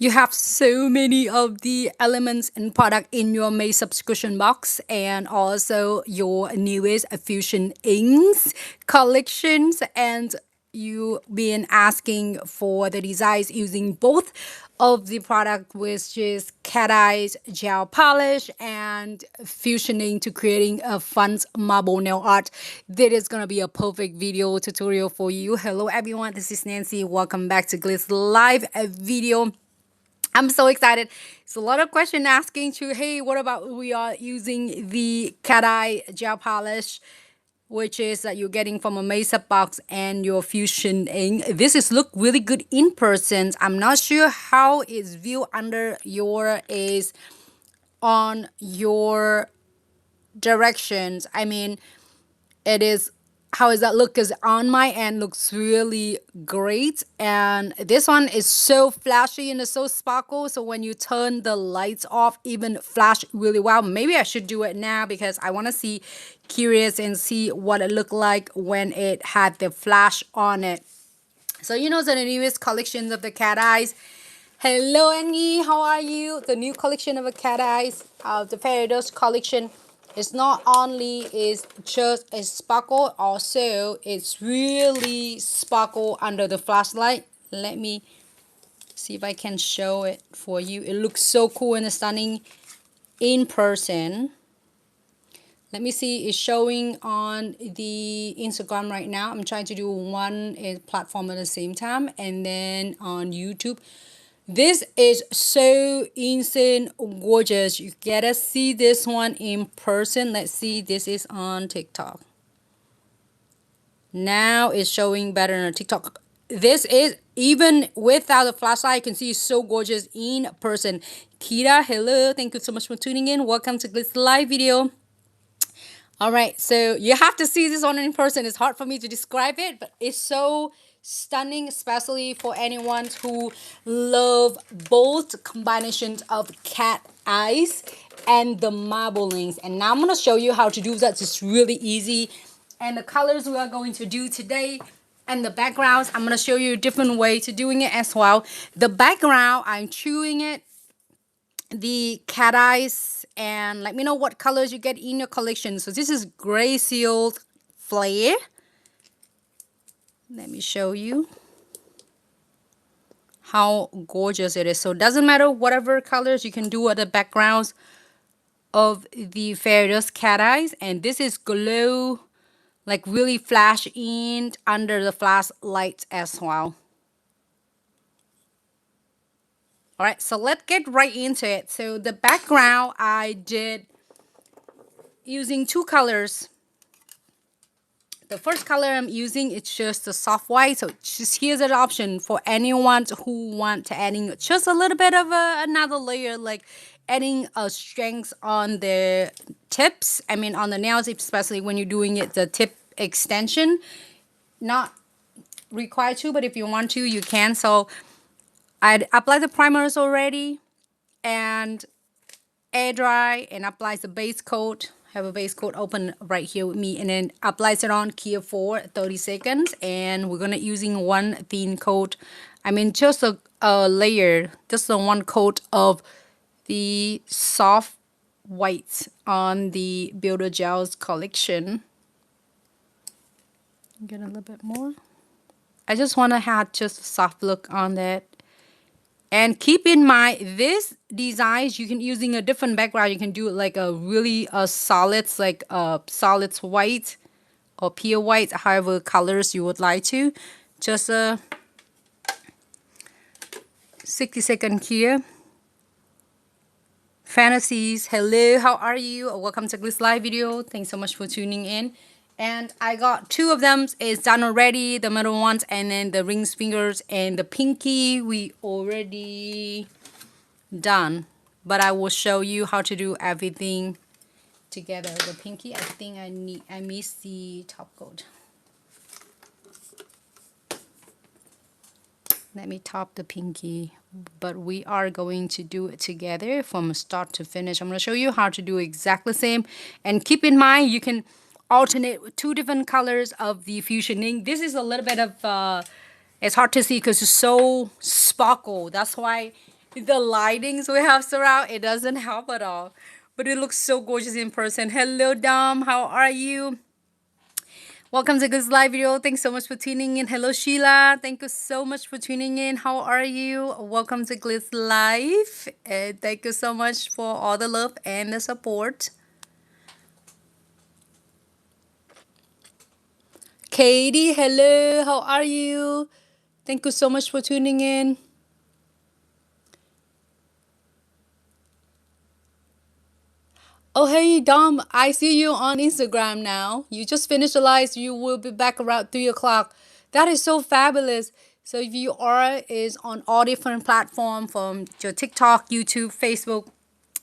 You have so many of the elements and product in your May subscription box, and also your newest Fusion inks collections, and you been asking for the designs using both of the product, which is cat eyes gel polish and fusioning to creating a fun marble nail art. That is gonna be a perfect video tutorial for you. Hello everyone, this is Nancy. Welcome back to Glitz live video. I'm so excited. It's a lot of question asking to, hey, what about we are using the cat eye gel polish, which is that you're getting from a Mesa box and your fusion ink. This is look really good in person. I'm not sure how it's viewed under your is on your directions. I mean, it is how does that look? Because on my end looks really great, and this one is so flashy and it's so sparkle, so when you turn the lights off, even flash really well. Maybe I should do it now because I want to see, curious, and see what it looked like when it had the flash on it. So the newest collections of the cat eyes. Hello Annie, how are you? The new collection of the cat eyes, the fairy dust collection. It's not only is just a sparkle, also it's really sparkle under the flashlight. Let me see if I can show it for you. It looks so cool and stunning in person. Let me see, it's showing on the Instagram right now. I'm trying to do one platform at the same time, and then on YouTube. This is so insane gorgeous. You gotta see this one in person. Let's see, this is on TikTok. Now it's showing better on TikTok. This is, even without a flashlight, you can see it's so gorgeous in person. Kira, hello. Thank you so much for tuning in. Welcome to Glitz Live video. All right, so you have to see this one in person. It's hard for me to describe it, but it's so stunning, especially for anyone who love both combinations of cat eyes and the marblings. And now I'm going to show you how to do that. It's really easy. And the colors we are going to do today, and the backgrounds, I'm going to show you a different way to doing it as well. The background, I'm chewing it the cat eyes, and let me know what colors you get in your collection. So this is gray sealed flare. Let me show you how gorgeous it is. So it doesn't matter whatever colors you can do at the backgrounds of the fairy dust cat eyes. And this is glow, like really flash in under the flashlight as well. All right, so let's get right into it. So the background I did using two colors. The first color I'm using, it's just a soft white. So just here's an option for anyone who want to adding just a little bit of another layer, like adding a strength on the tips. I mean on the nails, especially when you're doing it the tip extension. Not required to, but if you want to, you can. So I'd apply the primers already and air dry and applies the base coat. Have a base coat open right here with me, and then applies it on here for 30 seconds. And we're gonna using one thin coat. I mean just a layer, just the one coat of the soft white on the Builder Gels collection. Get a little bit more. I just want to have just a soft look on that. And keep in mind, this designs you can using a different background. You can do it like a really solids, like solids white or pure white, however colors you would like to. Just a 60-second here. Fantasies, hello, how are you? Welcome to Glitz live video. Thanks so much for tuning in. And I got two of them is done already, the middle ones, and then the rings fingers and the pinky we already done. But I will show you how to do everything together. The pinky, I think I missed the top coat. Let me top the pinky, but we are going to do it together from start to finish. I'm going to show you how to do exactly the same. And keep in mind, you can alternate with two different colors of the fusion ink. This is a little bit of, it's hard to see because it's so sparkle. That's why The lightings we have surround, it doesn't help at all. But it looks so gorgeous in person. Hello, Dom. How are you? Welcome to this live video. Thanks so much for tuning in. Hello, Sheila. Thank you so much for tuning in. How are you? Welcome to Glitz Live. Thank you so much for all the love and the support. Katie, hello. How are you? Thank you so much for tuning in. Oh, hey, Dom, I see you on Instagram now. You just finished the live. You will be back around 3 o'clock. That is so fabulous. So if you are is on all different platforms from your TikTok, YouTube, Facebook,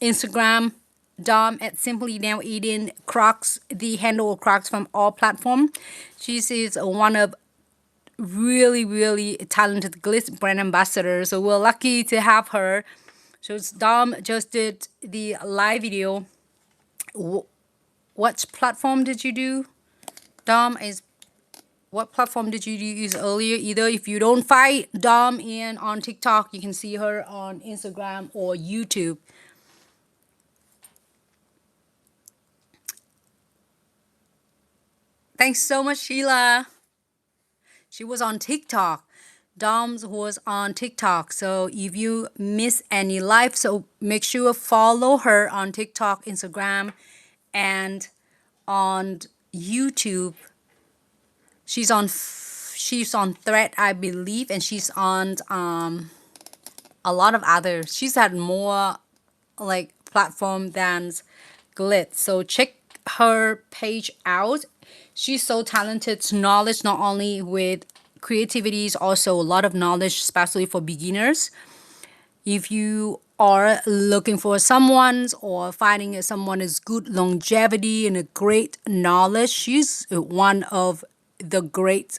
Instagram, Dom at Simply Now Eating Crocs, the handle of Crocs from all platforms. She is one of really talented Glitz brand ambassador. So we're lucky to have her. So Dom just did the live video. What platform did you do? Dom is what platform did you use earlier? Either if you don't find Dom in on TikTok, you can see her on Instagram or YouTube. Thanks so much, Sheila. She was on TikTok. Dom's was on TikTok. So if you miss any live, so make sure follow her on TikTok, Instagram, and on YouTube. She's on Thread, I believe, and she's on a lot of others. She's had more like platform than Glitz. So check her page out. She's so talented, knowledge not only with creativity, is also a lot of knowledge, especially for beginners. If you are looking for someone or finding someone is good longevity and a great knowledge, she's one of the great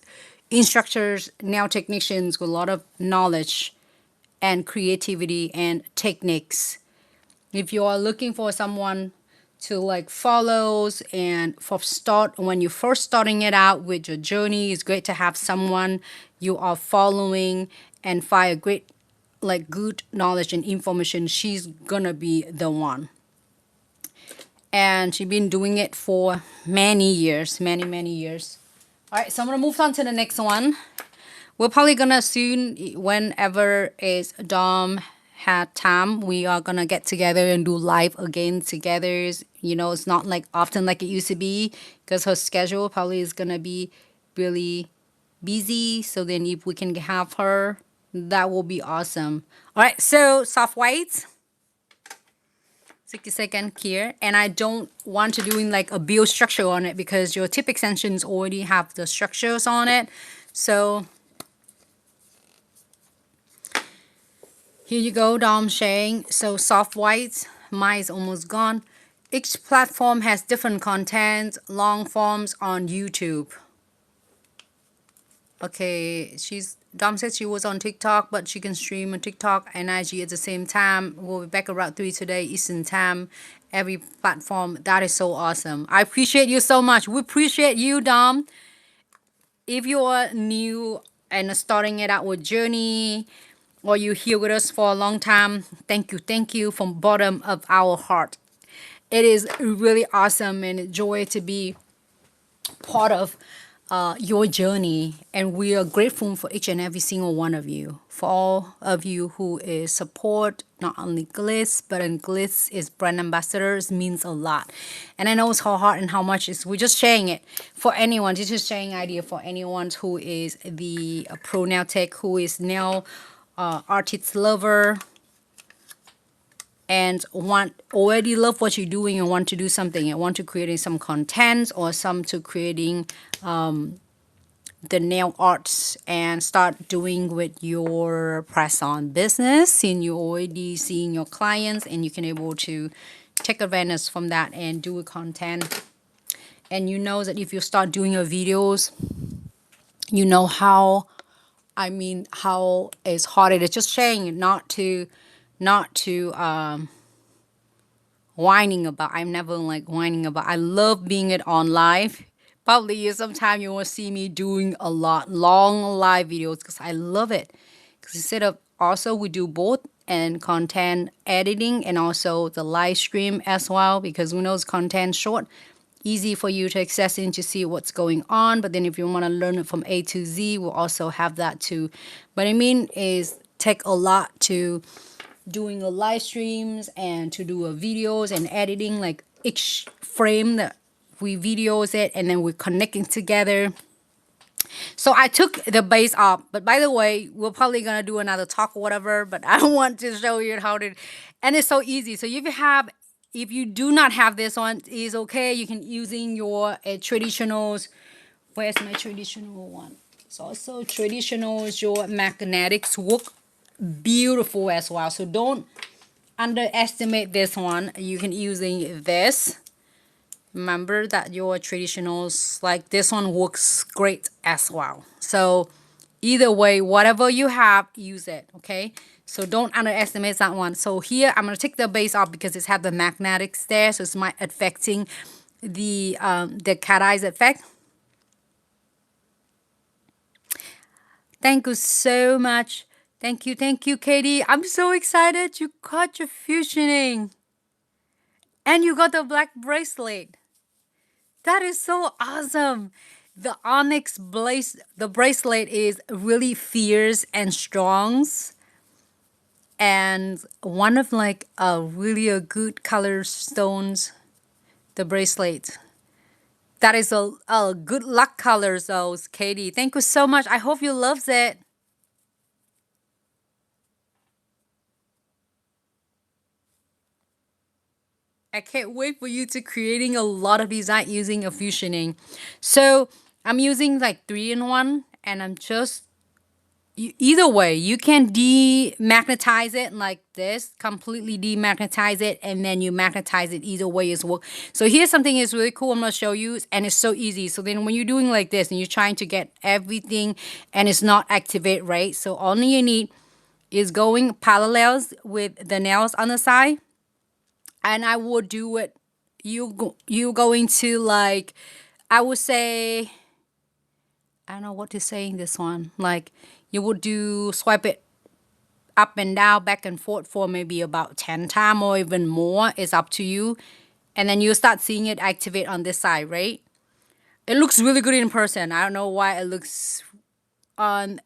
instructors, nail technicians with a lot of knowledge and creativity and techniques. If you are looking for someone to like follows and for start when you're first starting it out with your journey, it's great to have someone you are following and find a great like good knowledge and information. She's gonna be the one. And she's been doing it for many years, many years. All right, so I'm gonna move on to the next one. We're probably gonna soon, whenever is Dom had time, we are gonna get together and do live again together. You know, it's not like often like it used to be because her schedule probably is gonna be really busy. So then if we can have her, that will be awesome. All right, so soft whites. 60-second here, and I don't want to doing like a build structure on it because your tip extensions already have the structures on it. So here you go, Dom sharing. So soft whites, mine is almost gone. Each platform has different content, long forms on YouTube. Okay, Dom said she was on TikTok, but she can stream on TikTok and IG at the same time. We'll be back around 3 today, Eastern Time. Every platform. That is so awesome. I appreciate you so much. We appreciate you, Dom. If you are new and starting it out with journey, or you here with us for a long time, thank you from bottom of our heart. It is really awesome and a joy to be part of your journey, and we are grateful for each and every single one of you, for all of you who is support not only Glitz but in Glitz is brand ambassadors means a lot. And I know it's how hard and how much is we're just sharing it for anyone, just sharing idea for anyone who is the pro nail tech, who is nail artist lover and already love what you're doing and want to do something and want to creating some content or some to creating the nail arts and start doing with your press on business, and you already seeing your clients and you can able to take advantage from that and do a content. And you know that if you start doing your videos, you know how it's hard it is. Just sharing it, not to whining about. I'm never like whining about. I love being it on live. Probably sometime you will see me doing a lot long live videos because I love it. Because instead of also we do both and content editing, and also the live stream as well, because who knows, content short, easy for you to access in to see what's going on. But then if you want to learn it from A to Z, we'll also have that too. But I mean is take a lot to doing a live streams and to do a videos and editing, like each frame that we videos it and then we're connecting together. So I took the base off, but by the way, we're probably gonna do another talk or whatever, but I want to show you how to, and it's so easy. So if you do not have this one, is okay. You can using your traditionals. Where's my traditional one? It's also traditionals. Your magnetics work beautiful as well. So don't underestimate this one. You can using this. Remember that your traditionals like this one works great as well. So either way, whatever you have, use it. Okay, so don't underestimate that one. So here I'm gonna take the base off because it's have the magnetics there, so it's not affecting the cat eyes effect. Thank you so much. Thank you, Katie. I'm so excited you got your fusioning and you got the black bracelet. That is so awesome. The onyx the bracelet is really fierce and strong, and one of like a good color stones. The bracelet. That is a good luck color, so Katie. Thank you so much. I hope you loves it. I can't wait for you to creating a lot of design using a fusioning. So I'm using like 3-in-1, and I'm just either way you can demagnetize it like this, completely demagnetize it, and then you magnetize it either way as well. So here's something is really cool I'm gonna show you, and it's so easy. So then when you're doing like this and you're trying to get everything and it's not activate, right? So all you need is going parallels with the nails on the side, and I would do it. You going to like, I would say, I don't know what to say in this one. Like you would do swipe it up and down, back and forth for maybe about 10 times or even more. It's up to you. And then you start seeing it activate on this side, right? It looks really good in person. I don't know why it looks on,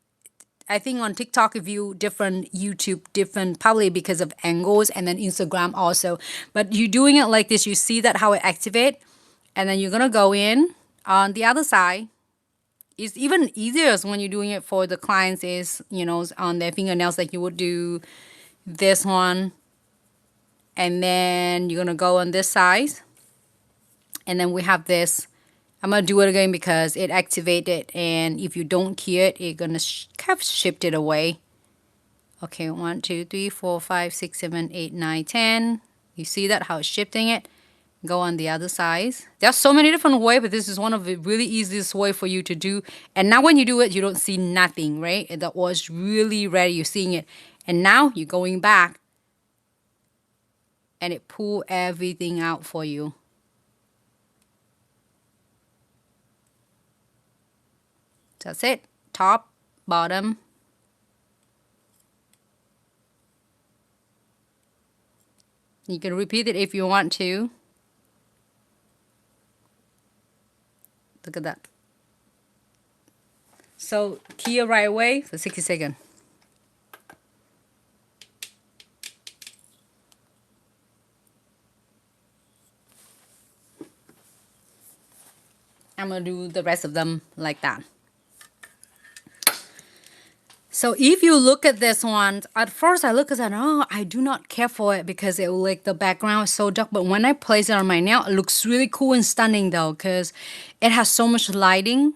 I think on TikTok, if you different, YouTube different, probably because of angles, and then Instagram also. But you doing it like this, you see that how it activate, and then you're gonna go in on the other side. It's even easier when you're doing it for the clients is, on their fingernails, like you would do this one, and then you're gonna go on this side, and then we have this. I'm gonna do it again because it activated, and if you don't hear it, it's gonna kind of shift it away. Okay, 1, 2, 3, 4, 5, 6, 7, 8, 9, 10. You see that how it's shifting it? Go on the other side. There's so many different ways, but this is one of the really easiest way for you to do. And now when you do it, you don't see nothing, right? That was really ready. You're seeing it, and now you're going back, and it pull everything out for you. That's it. Top, bottom. You can repeat it if you want to. Look at that. So key right away for 60 seconds. I'm gonna do the rest of them like that. So if you look at this one, at first I look at that, oh, I do not care for it because it like the background is so dark. But when I place it on my nail, it looks really cool and stunning though, because it has so much lighting.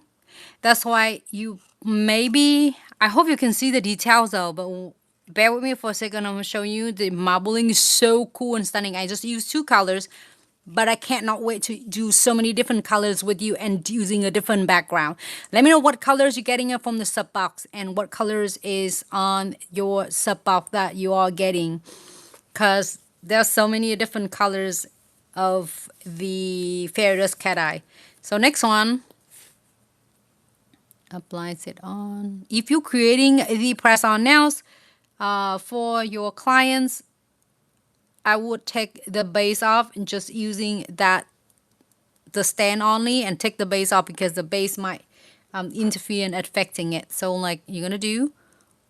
That's why you maybe, I hope you can see the details though, but bear with me for a second. I'm gonna show you the marbling is so cool and stunning. I just used 2 colors. But I cannot wait to do so many different colors with you and using a different background. Let me know what colors you're getting it from the sub box and what colors is on your sub box that you are getting. Because there's so many different colors of the Fairy Cat Eye. So next one, applies it on. If you're creating the press-on nails, For your clients, I would take the base off and just using the stand only, and take the base off because the base might interfere in affecting it. So like you're gonna do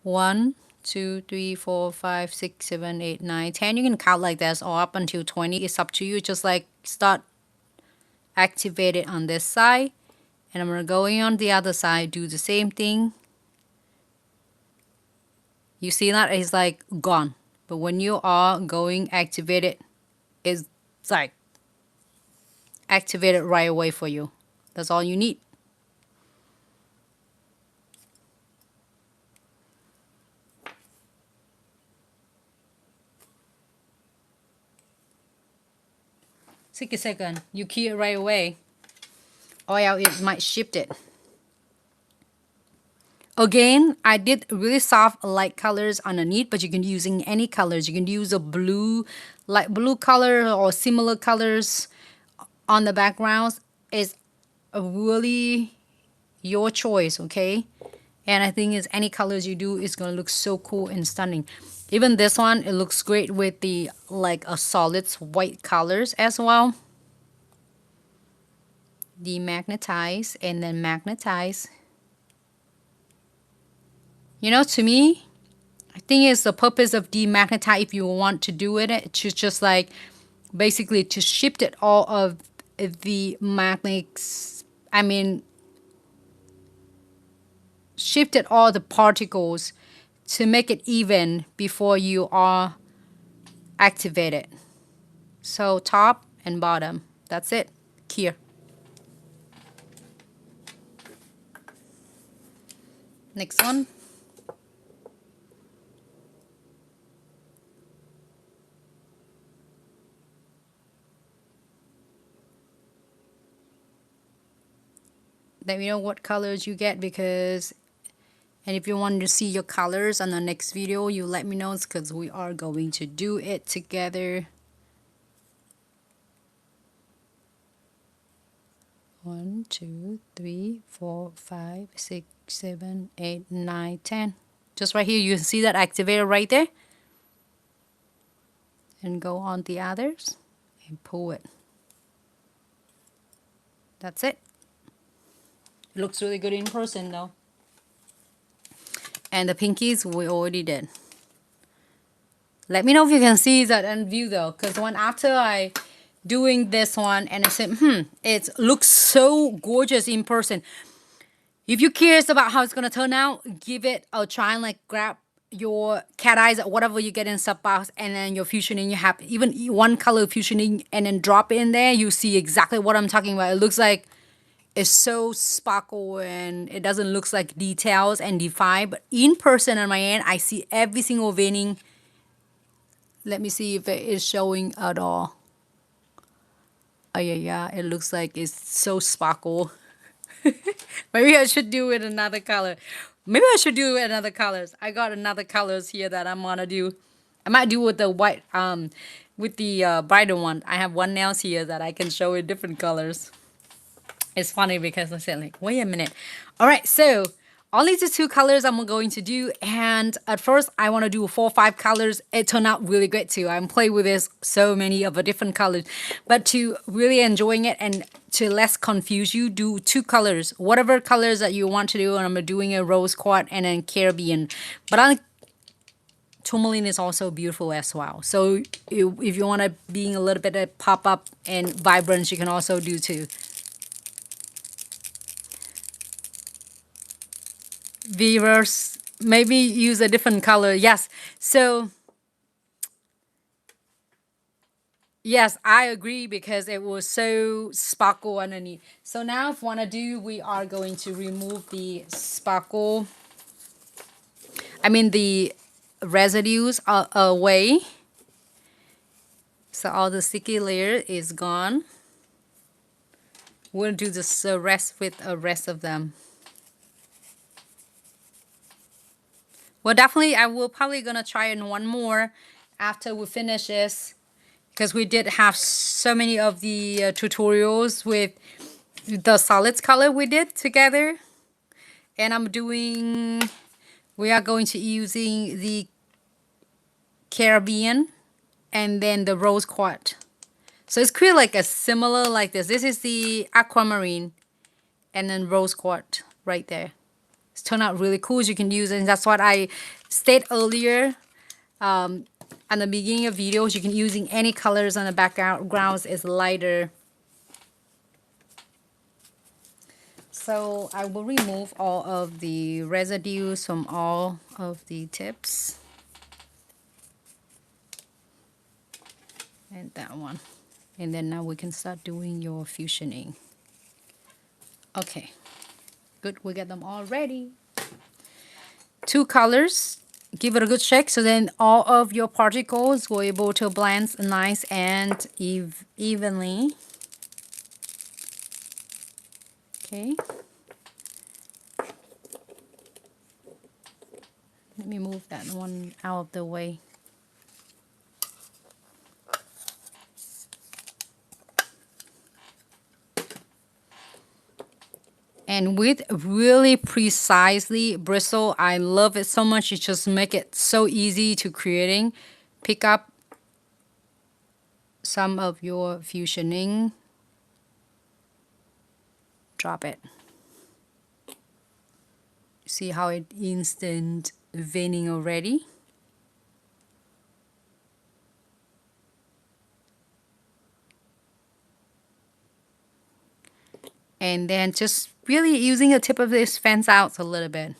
1, 2, 3, 4, 5, 6, 7, 8, 9, 10. You can count like this or up until 20. It's up to you. Just like start activate it on this side, and I'm gonna go in on the other side, do the same thing. You see that it's like gone, but when you are going activate it, it's like activate it right away for you. That's all you need. Take a second. You key it right away, or else it might shift it. Again, I did really soft light colors underneath, but you can use any colors. You can use a blue, light blue color or similar colors on the backgrounds. It's really your choice, okay? And I think is any colors you do is gonna look so cool and stunning. Even this one, it looks great with the like a solids white colors as well. Demagnetize and then magnetize. You know, to me, I think it's the purpose of demagnetize if you want to do it to just like basically to shift it all of the magnets. I mean, shifted all the particles to make it even before you are activated. So top and bottom, that's it here. Next one. Let me know what colors you get, because and if you want to see your colors on the next video, you let me know, because we are going to do it together. 1, 2, 3, 4, 5, 6, 7, 8, 9, 10. Just right here, you can see that activator right there. And go on the others and pull it. That's it. It looks really good in person though. And the pinkies we already did. Let me know if you can see that in view though, because when after I doing this one and I said, it looks so gorgeous in person. If you're curious about how it's gonna turn out, give it a try and like grab your cat eyes or whatever you get in sub box, and then your fusioning, you have even one color fusioning, and then drop it in there, you see exactly what I'm talking about. It looks like it's so sparkle, and it doesn't look like details and define, but in person on my end I see every single veining. Let me see if it is showing at all. Oh yeah, it looks like it's so sparkle. Maybe I should do it another color. Maybe I should do another colors. I got another colors here that I'm gonna do. I might do with the white, with the brighter one. I have one nails here that I can show in different colors. It's funny because I said like, wait a minute. All right, so only the 2 colors I'm going to do, and at first I want to do 4 or 5 colors. It turned out really great too. I'm playing with this so many of the different colors, but to really enjoying it and to less confuse you, do 2 colors, whatever colors that you want to do. And I'm doing a rose quartz and then Caribbean, but I tourmaline is also beautiful as well. So if you want to being a little bit of pop up and vibrance, you can also do too. Viewers, maybe use a different color. Yes, so yes, I agree, because it was so sparkle underneath. So now if want to do, we are going to remove the sparkle, I mean the residues away, so all the sticky layer is gone. We'll do this rest with the rest of them. Well, definitely, I will probably gonna try in one more after we finish this, because we did have so many of the tutorials with the solids color we did together. And we are going to using the Caribbean, and then the rose quartz. So it's created like a similar like this. This is the aquamarine, and then rose quartz right there. It's turned out really cool. You can use it, and that's what I stated earlier. At the beginning of videos, you can using any colors on the backgrounds is lighter. So I will remove all of the residues from all of the tips. And that one. And then now we can start doing your fusioning. Okay, good, we get them all ready. 2 colors, give it a good shake so then all of your particles will be able to blend nice and evenly. Okay. Let me move that one out of the way. And with really precisely bristle, I love it so much. It just make it so easy to creating. Pick up some of your fusioning. Drop it. See how it instant veining already? And then just really using the tip of this fans out a little bit.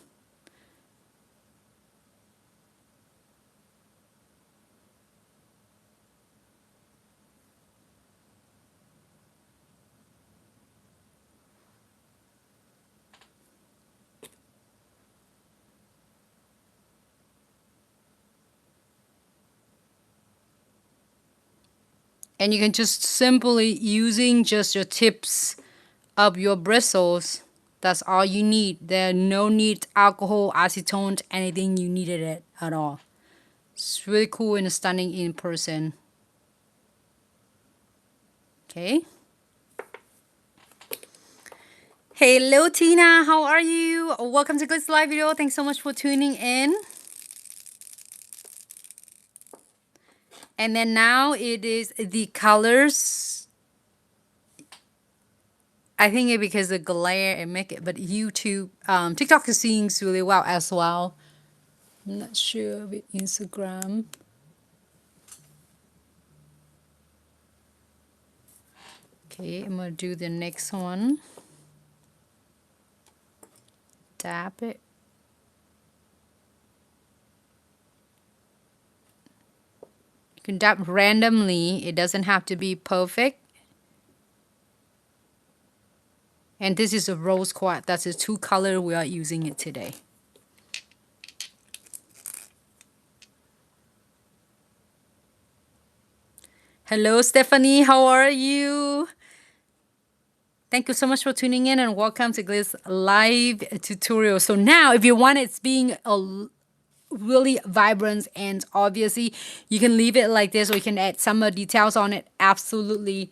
And you can just simply using just your tips of your bristles. That's all you need. There no need alcohol, acetone, anything you needed it at all. It's really cool and stunning in person. Okay. Hello Tina, how are you? Welcome to Glitz live video. Thanks so much for tuning in. And then now it is the colors. I think it because the glare and make it, but YouTube, TikTok is seeing really well as well. I'm not sure with Instagram. Okay, I'm gonna do the next one. Tap it. You can tap randomly. It doesn't have to be perfect. And this is a rose quartz. That's the 2 color we are using it today. Hello Stephanie, how are you? Thank you so much for tuning in and welcome to Glitz live tutorial. So now if you want it being a really vibrant and obviously you can leave it like this or you can add some details on it. Absolutely.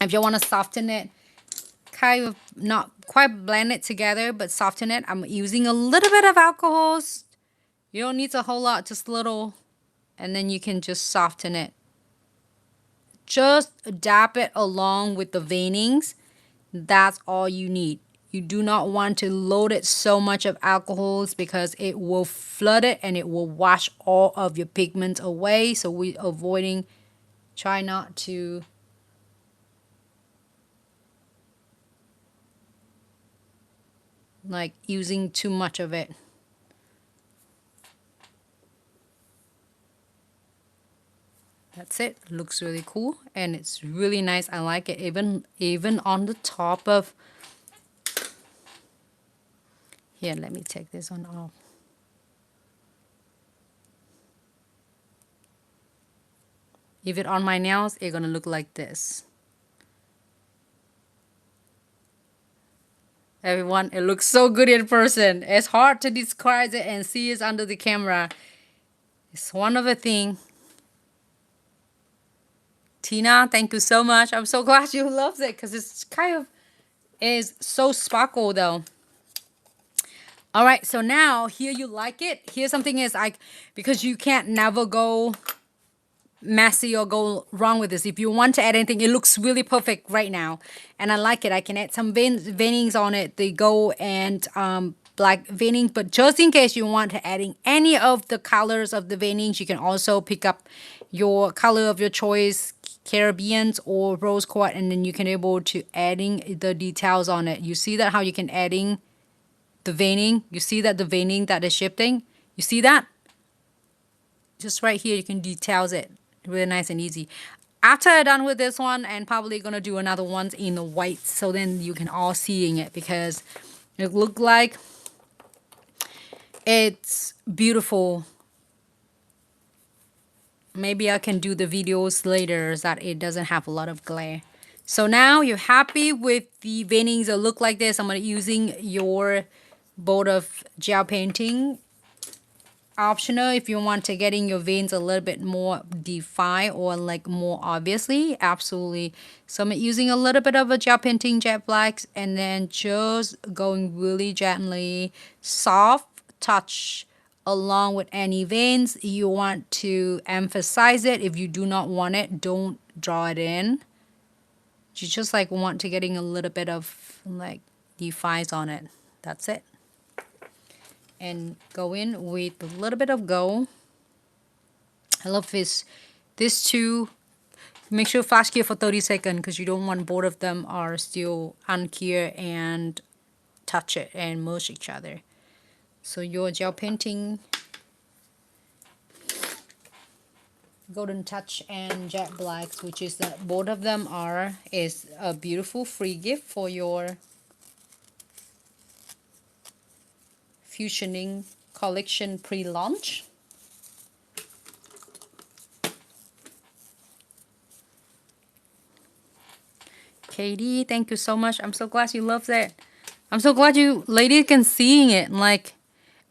If you want to soften it, kind of not quite blend it together but soften it, I'm using a little bit of alcohols. You don't need a whole lot, just a little, and then you can just soften it. Just dab it along with the veinings. That's all you need. You do not want to load it so much of alcohols because it will flood it and it will wash all of your pigment away. So we're avoiding, try not to like using too much of it. That's it. Looks really cool and it's really nice. I like it even on the top of. Here, let me take this one off. If it on my nails, it's gonna look like this. Everyone, it looks so good in person. It's hard to describe it and see it under the camera. It's one of the things. Tina, thank you so much. I'm so glad you loved it because it's kind of is so sparkle though. All right, so now here you like it. Here's something is like, because you can't never go messy or go wrong with this. If you want to add anything, it looks really perfect right now. And I like it. I can add some veinings on it, the gold and black veining. But just in case you want to adding any of the colors of the veinings, you can also pick up your color of your choice, Caribbeans or rose quartz, and then you can able to adding the details on it. You see that how you can adding the veining? You see that the veining that is shifting? You see that? Just right here, you can details it. Really nice and easy. After I'm done with this one, and probably gonna do another ones in the white, so then you can all seeing it, because it look like it's beautiful. Maybe I can do the videos later so that it doesn't have a lot of glare. So now you're happy with the veinings that look like this. I'm gonna using your Builder Gel painting. Optional if you want to getting your veins a little bit more defined or like more obviously, absolutely. So I'm using a little bit of a gel painting, jet blacks, and then just going really gently, soft touch along with any veins. You want to emphasize it. If you do not want it, don't draw it in. You just like want to getting a little bit of like defines on it. That's it. And go in with a little bit of gold. I love this. This two, make sure flash cure for 30 seconds because you don't want both of them are still unclear and touch it and merge each other. So your gel painting, golden touch and jet blacks, which is that both of them is a beautiful free gift for your fusioning collection pre-launch. Katie, thank you so much. I'm so glad you love it. I'm so glad you ladies can seeing it. Like,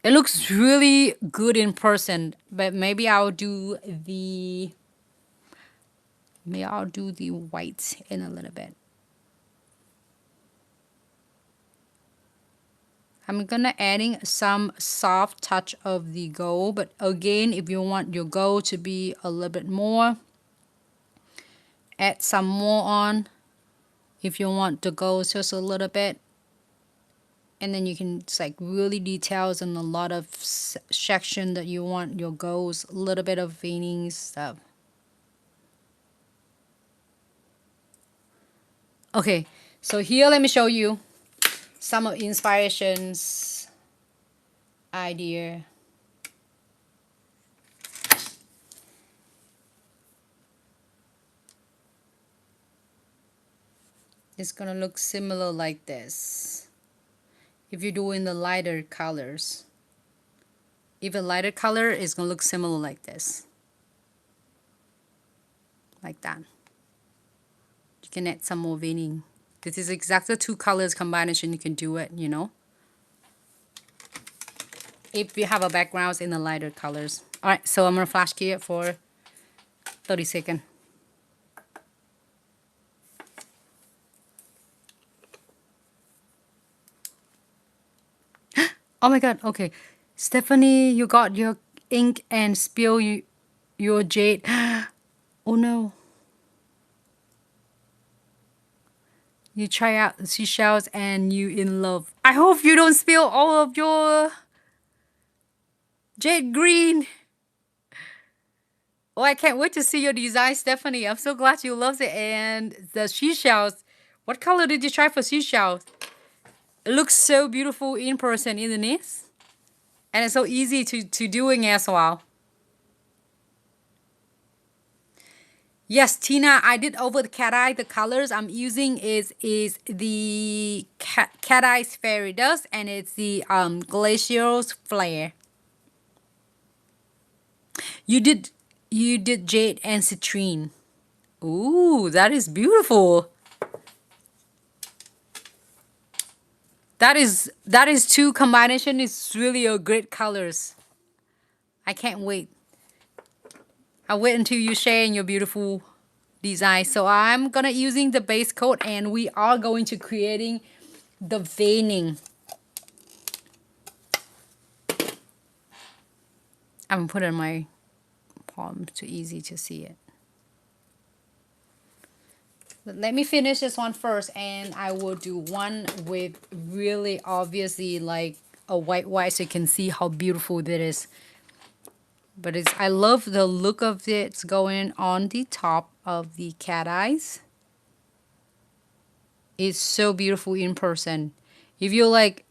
it looks really good in person. But maybe I'll do the whites in a little bit. I'm gonna adding some soft touch of the gold, but again, if you want your gold to be a little bit more, add some more on. If you want the gold just a little bit, and then you can just like really details in a lot of section that you want your golds, a little bit of veining stuff. Okay, so here let me show you some of inspirations idea. It's gonna look similar like this if you're doing the lighter colors. Even lighter color is gonna look similar like this, like that. You can add some more veining. This is exactly two colors combination. You can do it, you know, if you have a background in the lighter colors. All right, so I'm gonna flash key it for 30 seconds. Oh my god, okay. Stephanie, you got your ink and spill your jade. Oh no. You try out the seashells and you in love. I hope you don't spill all of your jade green. Oh, I can't wait to see your design, Stephanie. I'm so glad you love it. And the seashells. What color did you try for seashells? It looks so beautiful in person, isn't it? And it's so easy to doing as well. Yes, Tina, I did over the cat eye. The colors I'm using is the cat eye's fairy dust, and it's the glacier's flare. You did jade and citrine. Ooh, that is beautiful. That is two combination. It's really a great colors. I can't wait. I'll wait until you share in your beautiful design. So I'm gonna using the base coat, and we are going to creating the veining. I'm gonna put it in my palm, too easy to see it. But let me finish this one first, and I will do one with really obviously like a white so you can see how beautiful that is. But I love the look of it. It's going on the top of the cat eyes. It's so beautiful in person. If you're like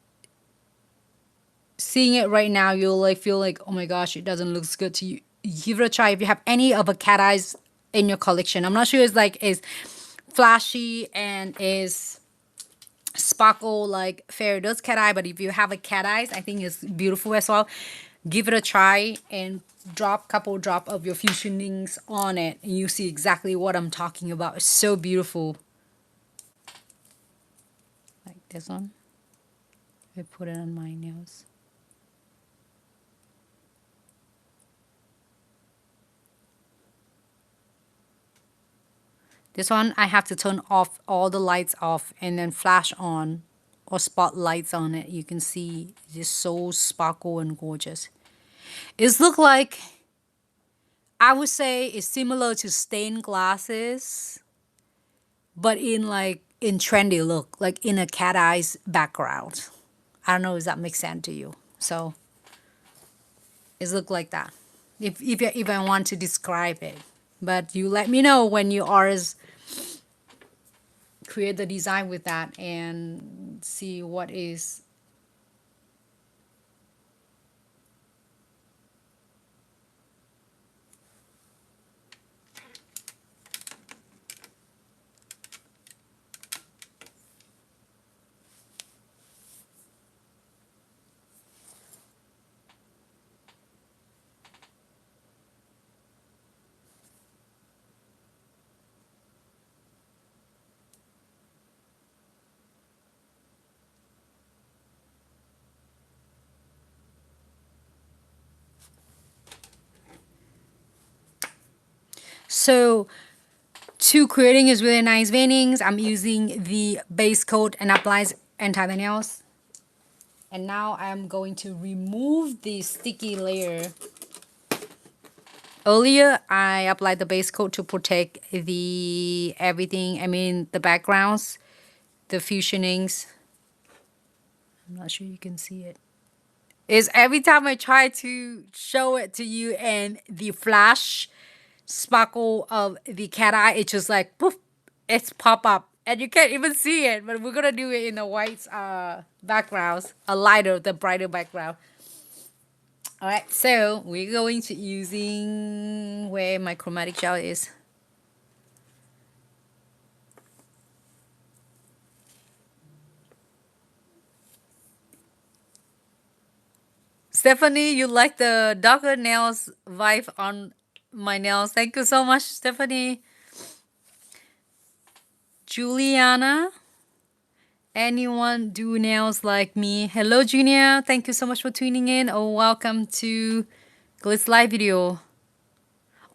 seeing it right now, you'll like feel like, oh my gosh, it doesn't look good to you. Give it a try if you have any of a cat eyes in your collection. I'm not sure it's like is flashy and is sparkle like fairy dust cat eye, but if you have a cat eyes, I think it's beautiful as well. Give it a try and couple drop of your fusionings on it, and you see exactly what I'm talking about. It's so beautiful. Like this one. I put it on my nails. This one I have to turn off all the lights off and then flash on or spotlights on it. You can see it's just so sparkle and gorgeous. It's look like, I would say it's similar to stained glasses, but in trendy look, like in a cat eyes background. I don't know if that makes sense to you. So it's look like that. If I want to describe it, but you let me know when you are create the design with that and see what is. So to creating is really nice veinings, I'm using the base coat and applies anti the nails. And now I'm going to remove the sticky layer. Earlier, I applied the base coat to protect the everything. I mean, the backgrounds, the fusionings. I'm not sure you can see it. Is every time I try to show it to you and the flash sparkle of the cat eye, it's just like poof, it's pop up and you can't even see it. But we're gonna do it in the white backgrounds, a lighter, the brighter background. All right, so we're going to using where my chromatic gel is. Stephanie, you like the darker nails vibe on my nails. Thank you so much, Stephanie. Juliana, anyone do nails like me? Hello, Junior. Thank you so much for tuning in. Oh, welcome to Glitz live video.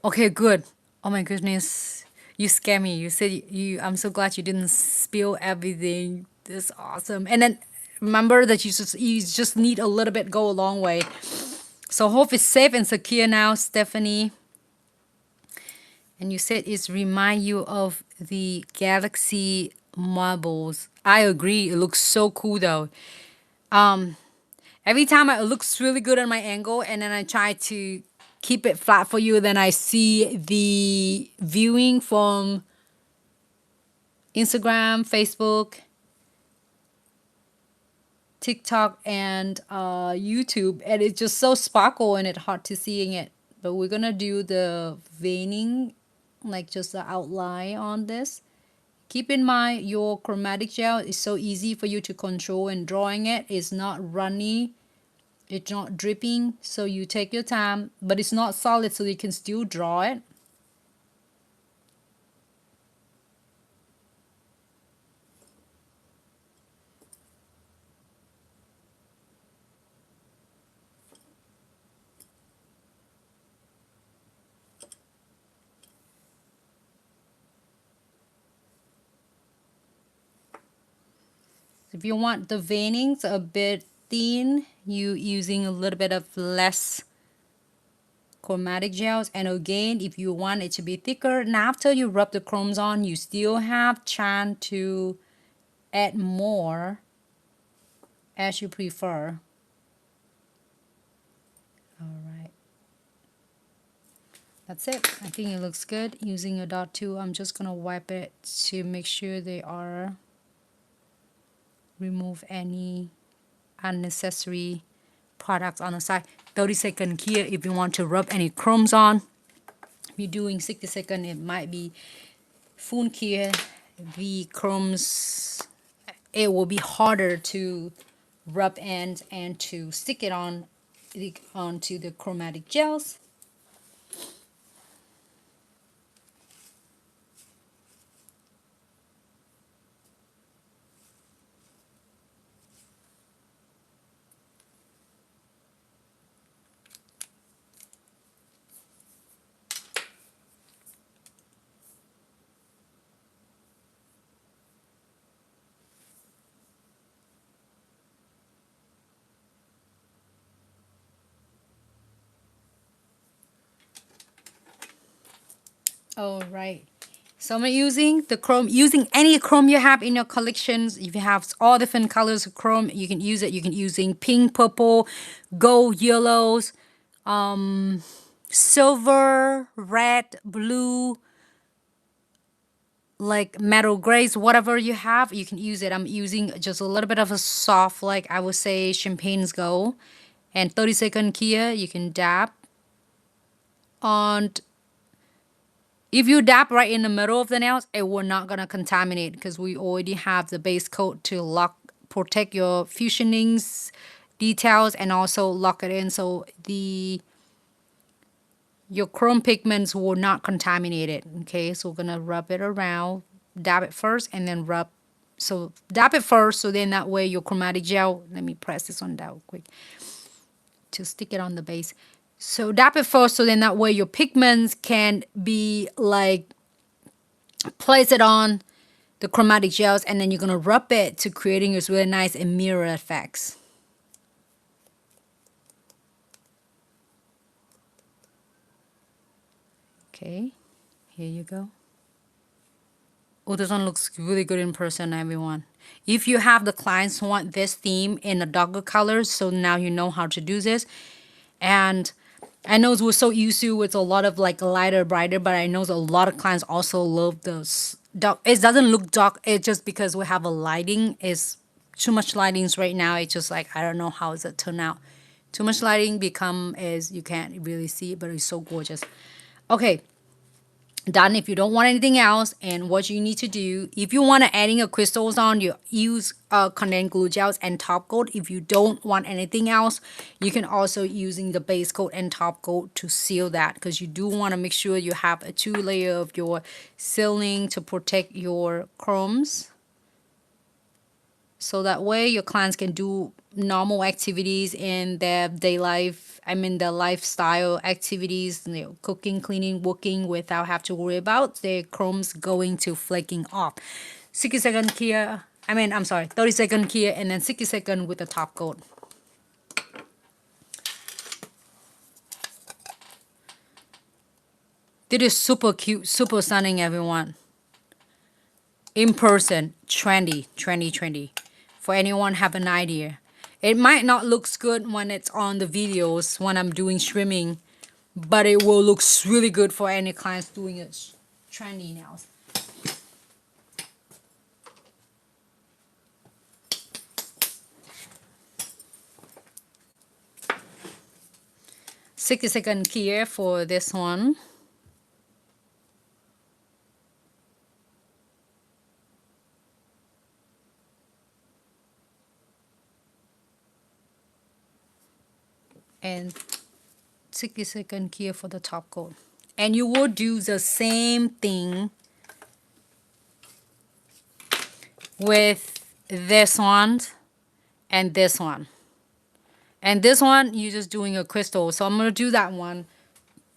Okay, good. Oh my goodness, you scare me. You said you. I'm so glad you didn't spill everything. That's awesome. And then remember that you just need a little bit, go a long way. So hope it's safe and secure now, Stephanie. And you said it's remind you of the Galaxy marbles. I agree. It looks so cool though. Every time it looks really good on my angle, and then I try to keep it flat for you, then I see the viewing from Instagram, Facebook, TikTok, and YouTube, and it's just so sparkle and it's hard to seeing it. But we're gonna do the veining, like just the outline on this. Keep in mind your chromatic gel is so easy for you to control, and drawing it is not runny, it's not dripping, so you take your time, but it's not solid, so you can still draw it. If you want the veinings a bit thin, you using a little bit of less chromatic gels. And again, if you want it to be thicker, and after you rub the chromes on, you still have chance to add more as you prefer. All right, that's it. I think it looks good. Using a dot tool, I'm just gonna wipe it to make sure they are remove any unnecessary products on the side. 30-second here if you want to rub any crumbs on. If you're doing 60-second, it might be full here. The crumbs, it will be harder to rub and to stick it on onto the chromatic gels. All right. So I'm using the chrome, using any chrome you have in your collections. If you have all different colors of chrome, you can use it. You can using pink, purple, gold, yellows, silver, red, blue, like metal grays, whatever you have, you can use it. I'm using just a little bit of a soft, like I would say champagne's gold. And 30-second here, you can dab on. If you dab right in the middle of the nails, it will not gonna contaminate because we already have the base coat to protect your fusionings details and also lock it in so your chrome pigments will not contaminate it. Okay, so we're gonna rub it around, dab it first, and then rub. So dab it first, so then that way your chromatic gel. Let me press this on down quick to stick it on the base. So dab it first, so then that way your pigments can be like place it on the chromatic gels, and then you're gonna rub it to creating this really nice and mirror effects. Okay, here you go. Oh, this one looks really good in person, everyone. If you have the clients who want this theme in the darker colors, so now you know how to do this. And I know we're so used to with a lot of like lighter, brighter, but I know a lot of clients also love those dark. It doesn't look dark. It's just because we have a lighting. Is too much lightings right now. It's just like, I don't know how does it turn out. Too much lighting become is you can't really see it, but it's so gorgeous. Okay. Done. If you don't want anything else, and what you need to do, if you want to adding a crystals on, you use condensed glue gels and top coat. If you don't want anything else, you can also using the base coat and top coat to seal that, because you do want to make sure you have a 2-layer of your sealing to protect your chromes. So that way your clients can do normal activities in their day life, their lifestyle activities, cooking, cleaning, working, without have to worry about their chromes going to flaking off. 60-second here, 30-second here, and then 60-second with the top coat. This is super cute, super stunning, everyone. In person, trendy. For anyone have an idea. It might not look good when it's on the videos when I'm doing streaming, but it will look really good for any clients doing it trendy nails. Second here for this one. And 60-second here for the top coat. And you will do the same thing with this one and this one. And this one, you're just doing a crystal. So I'm going to do that one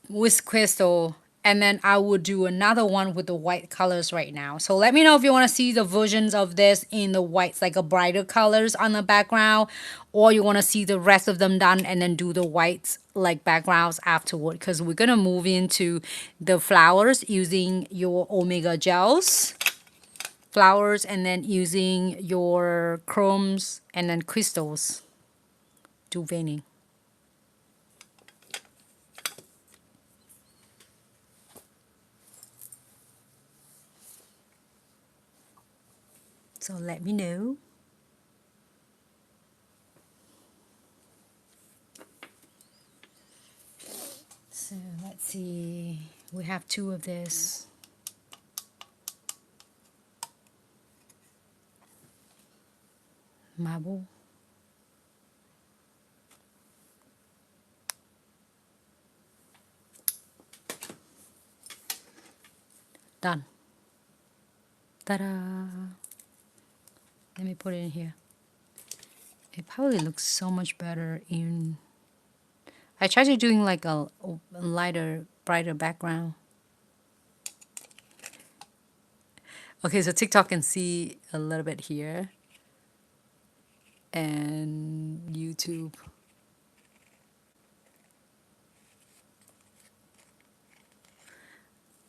with crystal And then I will do another one with the white colors right now. So let me know if you want to see the versions of this in the whites, like a brighter colors on the background, or you want to see the rest of them done and then do the whites like backgrounds afterward, because we're going to move into the flowers using your Omega gels. Flowers, and then using your chromes and then crystals to veining. So let me know. So let's see, we have 2 of this. Marble. Done. Ta-da! Let me put it in here. It probably looks so much better in... I tried to doing like a lighter, brighter background. Okay, so TikTok can see a little bit here. And YouTube.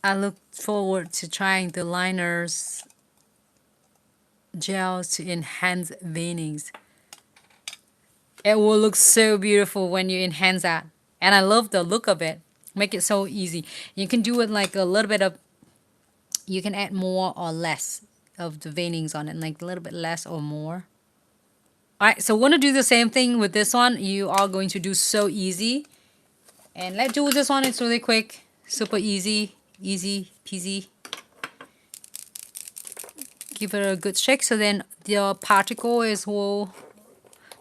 I look forward to trying the liners gels to enhance veinings. It will look so beautiful when you enhance that. And I love the look of it. Make it so easy. You can do it like a little bit of, you can add more or less of the veinings on it, like a little bit less or more. All right, so we're gonna do the same thing with this one. You are going to do so easy. And let's do this one. It's really quick, super easy, easy peasy. Give it a good shake so then the particle will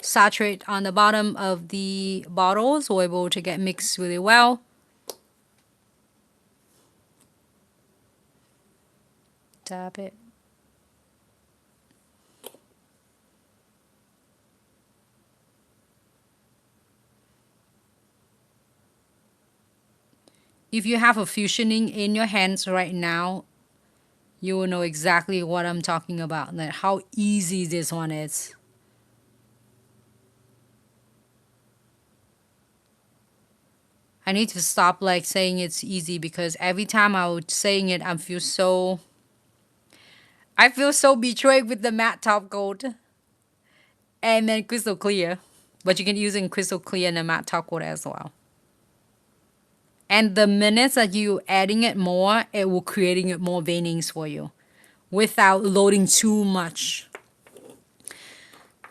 saturate on the bottom of the bottle, so we're able to get mixed really well. Tap it. If you have a fusioning in your hands right now, you will know exactly what I'm talking about and how easy this one is. I need to stop like saying it's easy, because every time I was saying it, I feel so betrayed with the matte top coat and then crystal clear. But you can use in crystal clear and the matte top coat as well. And the minutes that you adding it more, it will creating it more veinings for you without loading too much.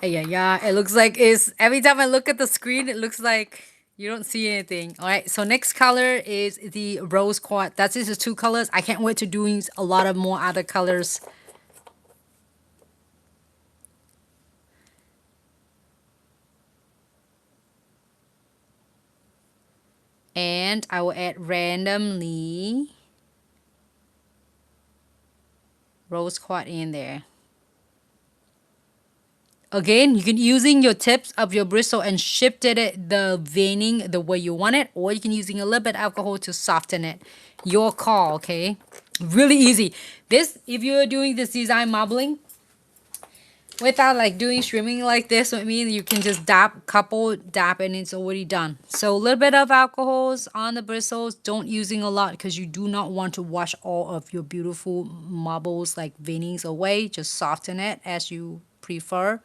Yeah, it looks like it's, every time I look at the screen, it looks like you don't see anything. All right, so next color is the rose quartz. That's just the 2 colors. I can't wait to doing a lot of more other colors. And I will add randomly rose quartz in there. Again, you can using your tips of your bristle and shift it the veining the way you want it, or you can using a little bit of alcohol to soften it. Your call, okay? Really easy. This, if you're doing this design marbling without like doing streaming like this, I mean, you can just dab, couple dab, and it's already done. So a little bit of alcohols on the bristles. Don't using a lot because you do not want to wash all of your beautiful marbles like veinings away. Just soften it as you prefer.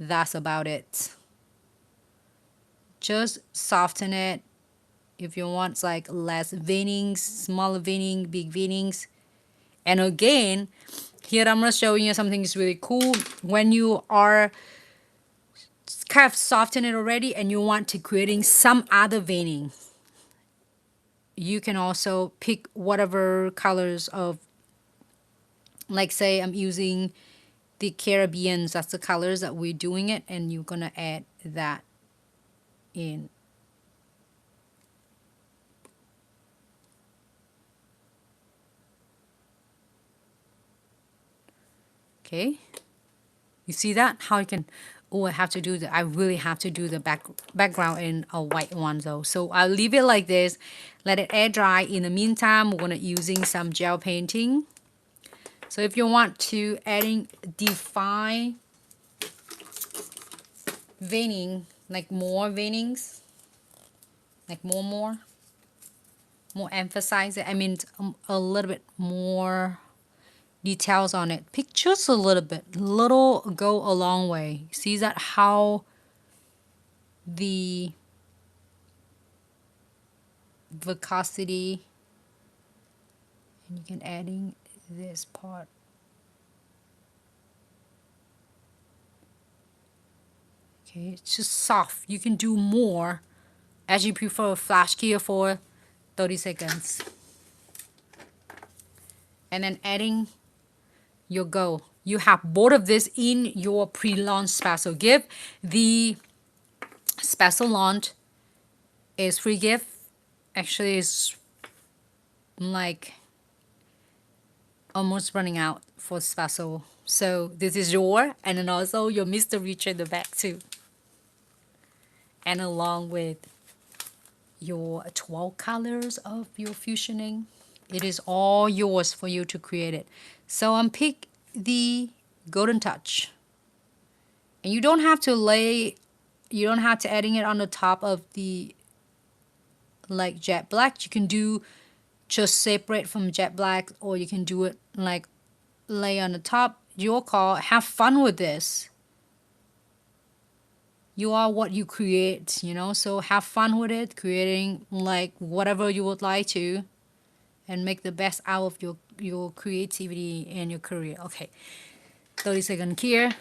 That's about it. Just soften it. If you want like less veinings, smaller veining, big veinings. And again, here I'm going to show you something that's really cool. When you are kind of soften it already and you want to creating some other veining, you can also pick whatever colors of, like say I'm using the Caribbeans, that's the colors that we're doing it, and you're gonna add that in. Okay, you see that? How you can, oh, I have to do the, I really have to do the background in a white one though. So I'll leave it like this. let it air dry. In the meantime, we're going to using some gel painting. So if you want to adding define veining, like more veinings, like more emphasize it. I mean, a little bit more details on it. Pick just a little bit. Little go a long way. See that how the viscosity, and you can adding this part. Okay, it's just soft. You can do more as you prefer. Flash cure for 30 seconds. And then adding your go. You have both of this in your pre-launch special gift. The special launch is free gift. Actually, it's like almost running out for special. So this is your, and then also your Mr. Richard the back too. And along with your 12 colors of your fusioning, it is all yours for you to create it. So pick the Golden Touch. And you don't have to you don't have to adding it on the top of the like jet black. You can do just separate from jet black, or you can do it like lay on the top. Your call. Have fun with this. You are what you create, you know, so have fun with it, creating like whatever you would like to, and make the best out of your creativity and your career. Okay, 30-second here,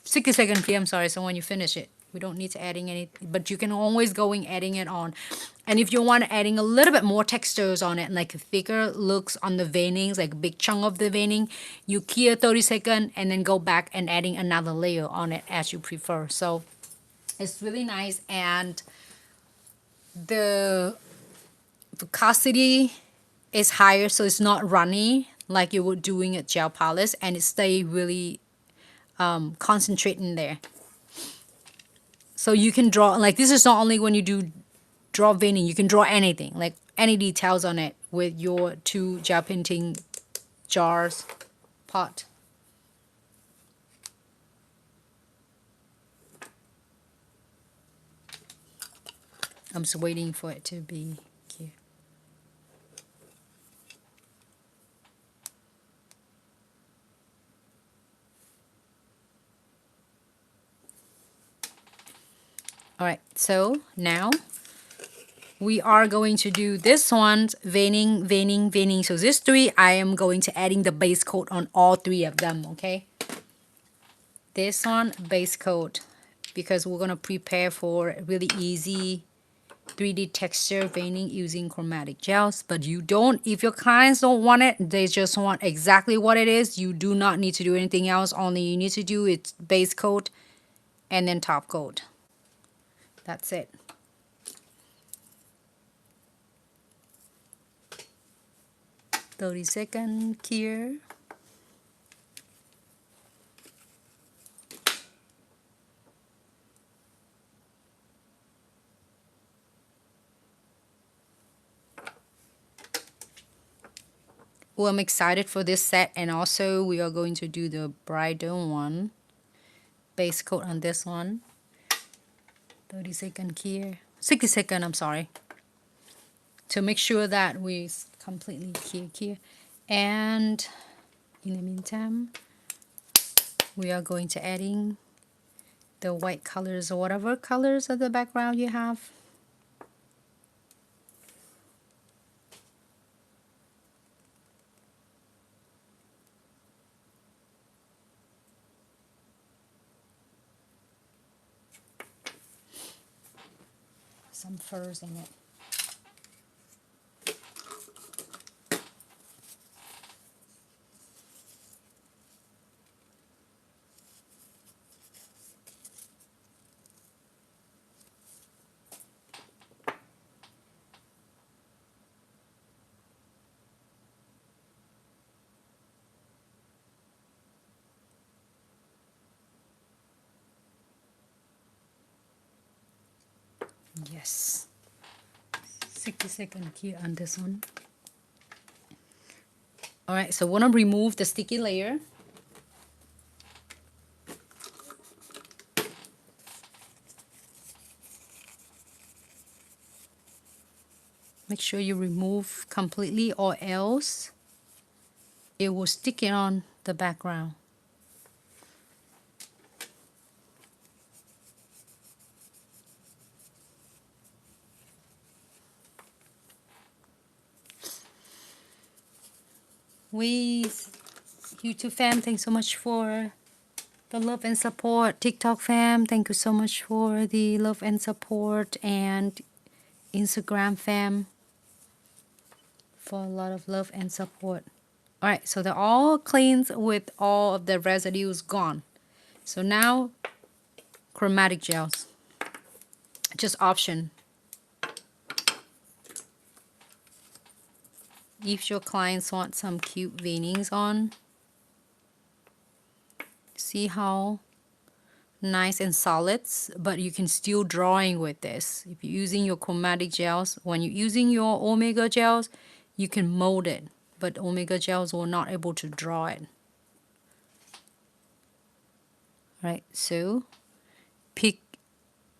60-second here, I'm sorry. So when you finish it, we don't need to adding any, but you can always go in adding it on. And if you want adding a little bit more textures on it, like thicker looks on the veinings, like a big chunk of the veining, you clear 30-second and then go back and adding another layer on it as you prefer. So it's really nice, and the viscosity is higher, so it's not runny like you would doing a gel polish, and it stay really concentrating there. So you can draw, like this is not only when you do draw veining, you can draw anything, like any details on it with your 2 gel painting jars pot. I'm just waiting for it to be clear. All right, so now we are going to do this one's veining. So this 3, I am going to adding the base coat on all 3 of them, okay? This one, base coat, because we're gonna prepare for really easy 3D texture veining using chromatic gels. But you don't, if your clients don't want it, they just want exactly what it is, you do not need to do anything else. Only you need to do is base coat and then top coat. That's it. "30-second here." Well, I'm excited for this set, and also we are going to do the bridal one. Base coat on this one. 30-second here. 60-second, I'm sorry. To make sure that we completely clear. And in the meantime, we are going to adding the white colors or whatever colors of the background you have. Some furs in it. Yes. 60-second here on this one. All right, so we're gonna remove the sticky layer. Make sure you remove completely, or else it will stick it on the background. YouTube fam, thanks so much for the love and support. TikTok fam, thank you so much for the love and support. And Instagram fam, for a lot of love and support. Alright, so they're all cleansed with all of the residues gone. So now, chromatic gels. Just option. If your clients want some cute veinings on, see how nice and solids, but you can still drawing with this. If you're using your chromatic gels, when you're using your omega gels, you can mold it, but omega gels will not able to draw it. Right, so pick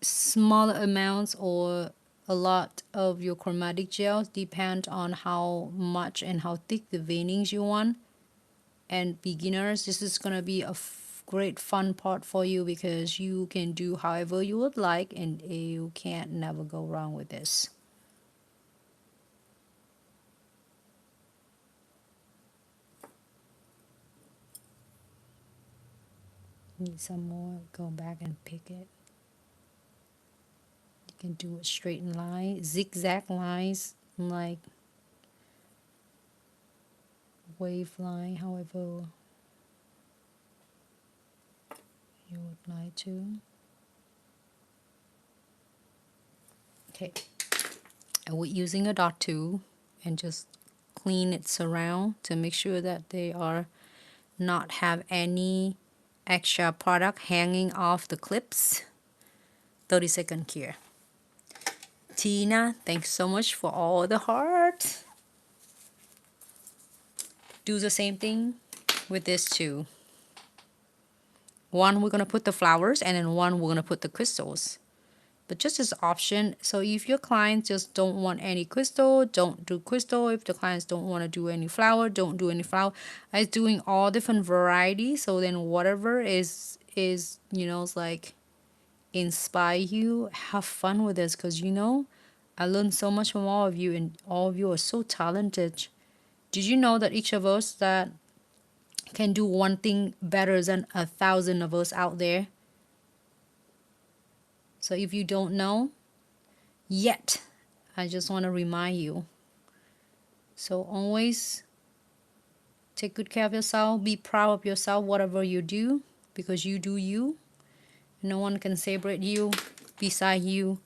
smaller amounts or a lot of your chromatic gels, depend on how much and how thick the veinings you want. And beginners, this is gonna be a great fun part for you, because you can do however you would like, and you can't never go wrong with this. Need some more, go back and pick it. You can do a straight line, zigzag lines, like wave line, however you would like to. Okay, and we're using a dot tool and just clean it around to make sure that they are not have any extra product hanging off the clips. 30-second here. Tina, thanks so much for all the heart. Do the same thing with this too. One we're gonna put the flowers, and then one we're gonna put the crystals. But just as option, so if your clients just don't want any crystal, don't do crystal. If the clients don't want to do any flower, don't do any flower. I'm doing all different varieties, so then whatever is you know, it's like inspire you, have fun with this, because you know I learned so much from all of you, and all of you are so talented. Did you know that each of us that can do one thing better than 1,000 of us out there? So if you don't know yet, I just want to remind you. So always take good care of yourself, be proud of yourself, whatever you do, because you do you. No one can celebrate you beside you.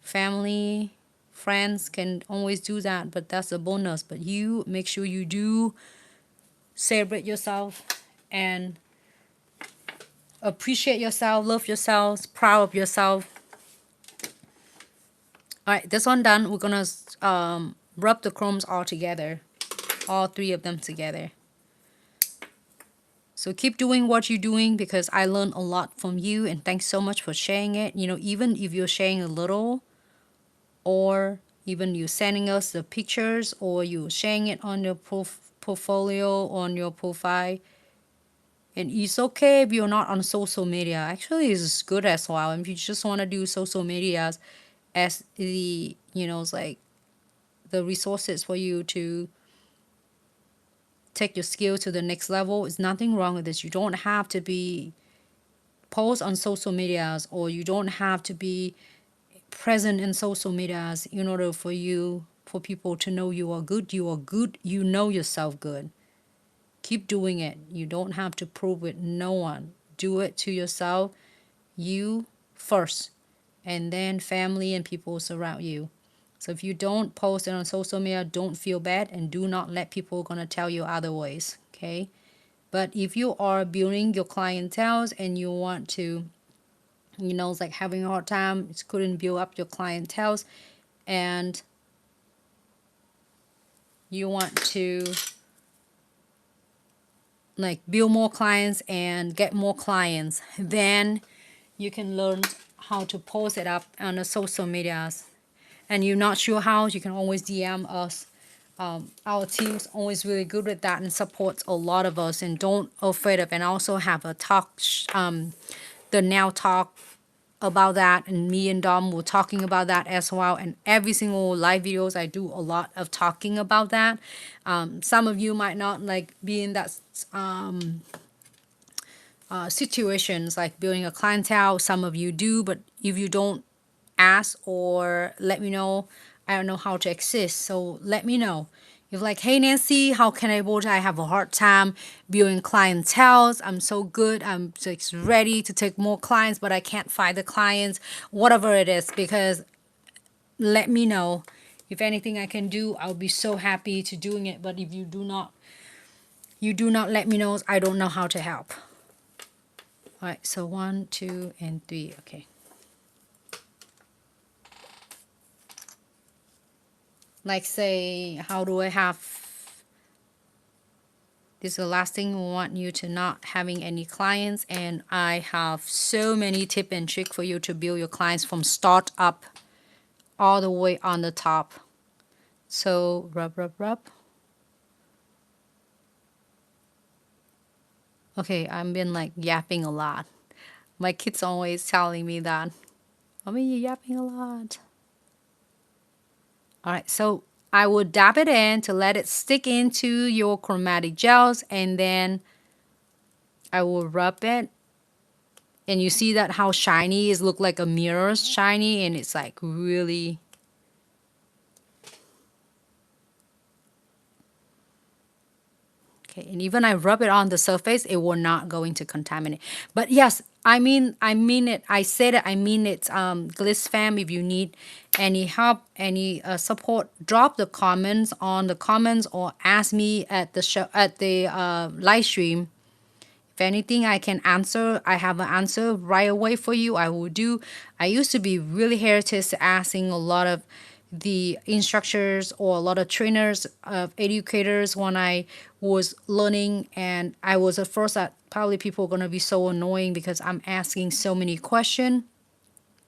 Family, friends can always do that, but that's a bonus. But you make sure you do celebrate yourself and appreciate yourself, love yourself, proud of yourself. Alright, this one done. We're gonna rub the chromes all together, all three of them together. So keep doing what you're doing, because I learned a lot from you, and thanks so much for sharing it. You know, even if you're sharing a little, or even you sending us the pictures, or you sharing it on your portfolio, on your profile. And it's okay if you're not on social media. Actually, it's good as well. And if you just want to do social medias as the, you know, it's like the resources for you to take your skill to the next level, there's nothing wrong with this. You don't have to be post on social medias, or you don't have to be present in social medias in order for people to know you are good. You are good. You know yourself good. Keep doing it. You don't have to prove it no one. Do it to yourself, you first, and then family and people surround you. So if you don't post it on social media, don't feel bad, and do not let people gonna tell you otherwise, okay? But if you are building your clientele and you want to, you know, it's like having a hard time, couldn't build up your clientele, and you want to like build more clients and get more clients, then you can learn how to post it up on the social medias. And you're not sure how, you can always DM us. Our team's always really good with that and supports a lot of us, and don't afraid of. And also have a talk, the now talk about that, and me and Dom were talking about that as well. And every single live videos I do a lot of talking about that. Some of you might not like be in that situations like building a clientele. Some of you do, but if you don't ask or let me know, I don't know how to exist. So let me know. You're like, hey Nancy, how can I able to? I have a hard time building clientele. I'm so good. I'm just ready to take more clients, but I can't find the clients. Whatever it is, because let me know. If anything I can do, I'll be so happy to doing it. But if you do not let me know, I don't know how to help. All right, so 1, 2, and 3. Okay. Like say, how do I have, this is the last thing, we want you to not having any clients, and I have so many tip and trick for you to build your clients from start up all the way on the top. So rub, rub, rub. Okay, I've been like yapping a lot. My kids always telling me that, Mommy, you're yapping a lot. All right, so I will dab it in to let it stick into your chromatic gels, and then I will rub it. And you see that how shiny it look like a mirror shiny, and it's like really. Okay, and even I rub it on the surface, it will not going to contaminate. But yes, I mean it. I said it. I mean it. Glitz fam, if you need any help, any support, drop the comments on the comments or ask me at the show, at the live stream. If anything I can answer, I have an answer right away for you, I will do. I used to be really hesitant asking a lot of the instructors or a lot of trainers, educators when I was learning, and I was at first that probably people are going to be so annoying because I'm asking so many questions.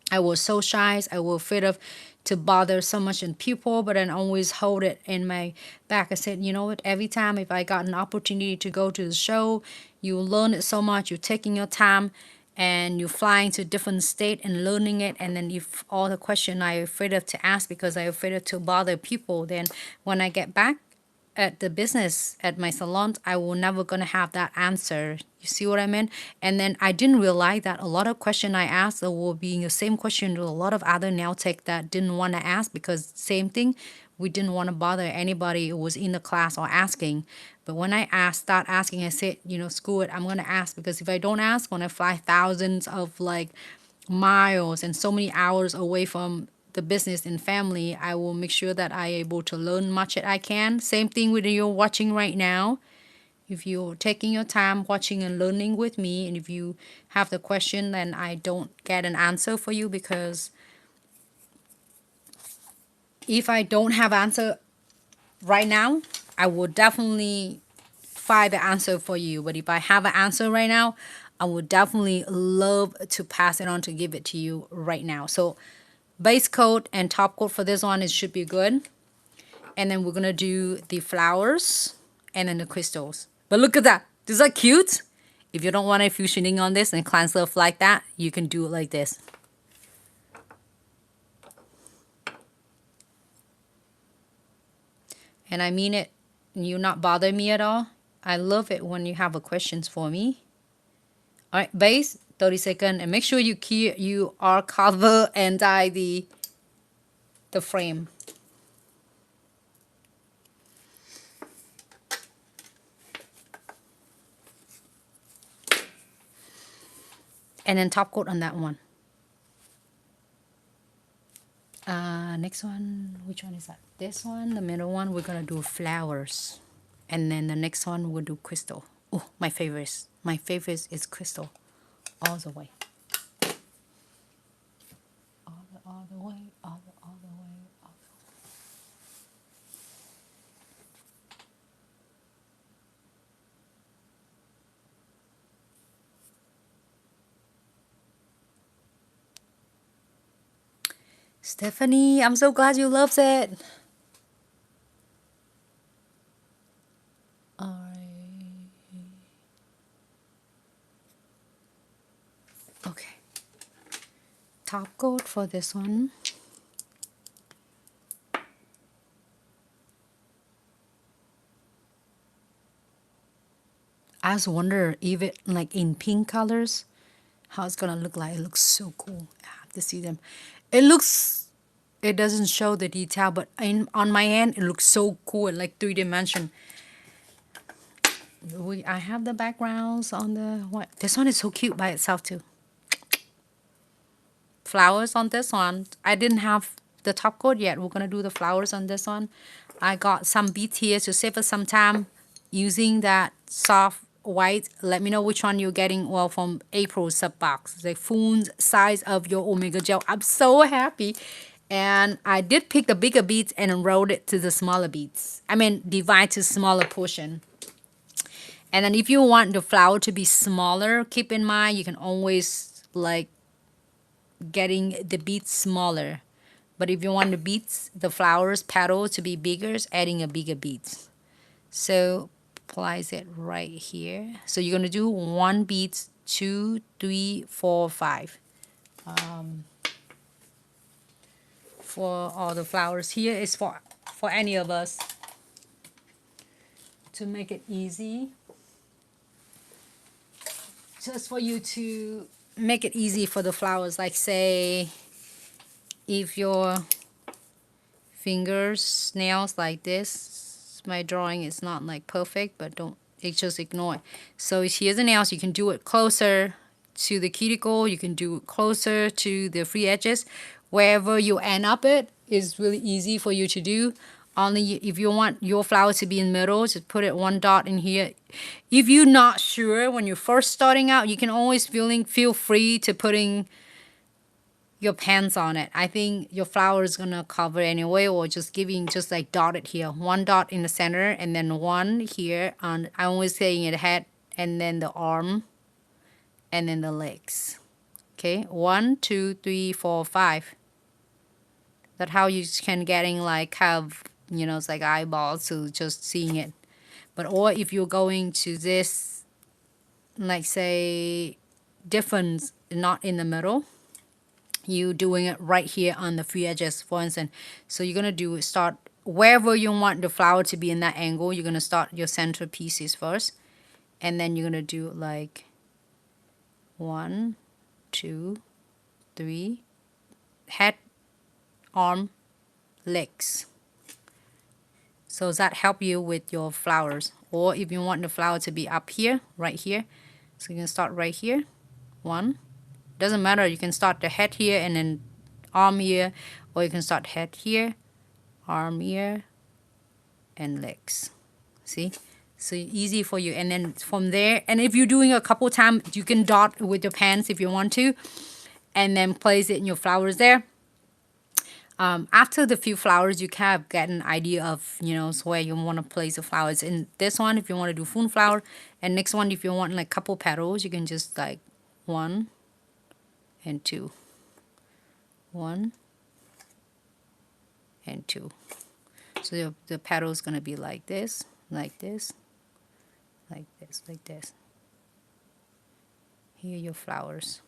I was so shy. I was afraid of to bother so much in people, but I always hold it in my back. I said, you know what? Every time if I got an opportunity to go to the show, you learn it so much. You're taking your time, and you're flying to a different state and learning it. And then if all the question I'm afraid of to ask because I'm afraid of to bother people, then when I get back at the business at my salon, I will never gonna have that answer. You see what I mean? And then I didn't realize that a lot of question I asked will be the same question to a lot of other nail tech that didn't want to ask, because same thing, we didn't want to bother anybody who was in the class or asking. But when I start asking, I said, you know, screw it, I'm gonna ask, because if I don't ask, when I fly thousands of like miles and so many hours away from the business and family, I will make sure that I able to learn much that I can. Same thing with you watching right now. If you're taking your time watching and learning with me, and if you have the question, then I don't get an answer for you, because if I don't have answer right now, I will definitely find the answer for you. But if I have an answer right now, I would definitely love to pass it on to give it to you right now. So base coat and top coat for this one, it should be good. And then we're gonna do the flowers and then the crystals. But look at that, is that cute? If you don't want a fusioning on this and cleanse stuff like that, you can do it like this. And I mean it, you not bother me at all. I love it when you have a questions for me. All right, base 30 seconds, and make sure you are cover and dye the frame. And then top coat on that one. Next one, which one is that? This one, the middle one, we're gonna do flowers. And then the next one we'll do crystal. Oh, my favorite. My favorite is crystal. All the way. All the way, all the way, all the way. Stephanie, I'm so glad you loved it. Alright. Okay. Top coat for this one. I just wonder if it like in pink colors, how it's gonna look like. It looks so cool. I have to see them. It doesn't show the detail, but on my hand, it looks so cool, like 3D. I have the backgrounds on the what. This one is so cute by itself too. Flowers on this one. I didn't have the top coat yet. We're gonna do the flowers on this one. I got some beads here to save us some time using that soft white. Let me know which one you're getting. Well, from April sub box, the full size of your Omega gel. I'm so happy. And I did pick the bigger beads and enrolled it to the smaller beads. I mean, divide to smaller portion. And then if you want the flower to be smaller, keep in mind you can always like getting the beads smaller. But if you want the beads, the flowers petal to be bigger, adding a bigger beads. So place it right here. So you're gonna do 1 bead, 2, 3, 4, 5. For all the flowers here is for any of us to make it easy. Just for you to make it easy for the flowers. Like say, if your fingers, nails like this, my drawing is not like perfect, but just ignore it. So here's the nails. You can do it closer to the cuticle. You can do it closer to the free edges. Wherever you end up it is really easy for you to do. Only if you want your flower to be in the middle, just put it 1 dot in here. If you're not sure when you're first starting out, you can always feel free to putting your pens on it. I think your flower is gonna cover anyway, or just like dotted here. 1 dot in the center and then 1 here on, I'm always saying it head, and then the arm, and then the legs. Okay, 1, 2, 3, 4, 5. That's how you can getting like have, it's like eyeballs, so just seeing it. But or if you're going to this, like say difference not in the middle, you doing it right here on the free edges, for instance. So you're gonna start wherever you want the flower to be in that angle. You're gonna start your center pieces first, and then you're gonna do like 1, 2, 3, head, arm, legs. So does that help you with your flowers? Or if you want the flower to be up here, right here, so you can start right here. 1. Doesn't matter, you can start the head here and then arm here, or you can start head here, arm here, and legs. See? So easy for you. And then from there, and if you're doing a couple times, you can dot with your pens if you want to, and then place it in your flowers there. After the few flowers, you kind of get an idea of, where you want to place the flowers. In this one, if you want to do full flower, and next one, if you want like couple petals, you can just like 1 and 2. 1 and 2. So the petal is going to be like this, like this, like this, like this. Here are your flowers.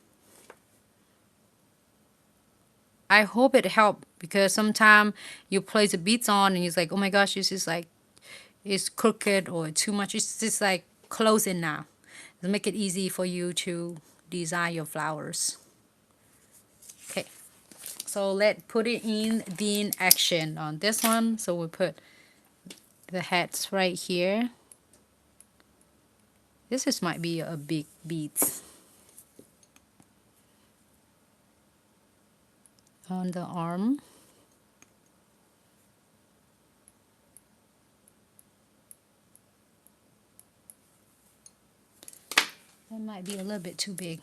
I hope it helped, because sometimes you place the beads on and it's like, oh my gosh, this is like, it's crooked or too much. It's just like closing now. It'll make it easy for you to design your flowers. Okay, so let's put it in action on this one. So we put the heads right here. This might be a big beads. On the arm. That might be a little bit too big.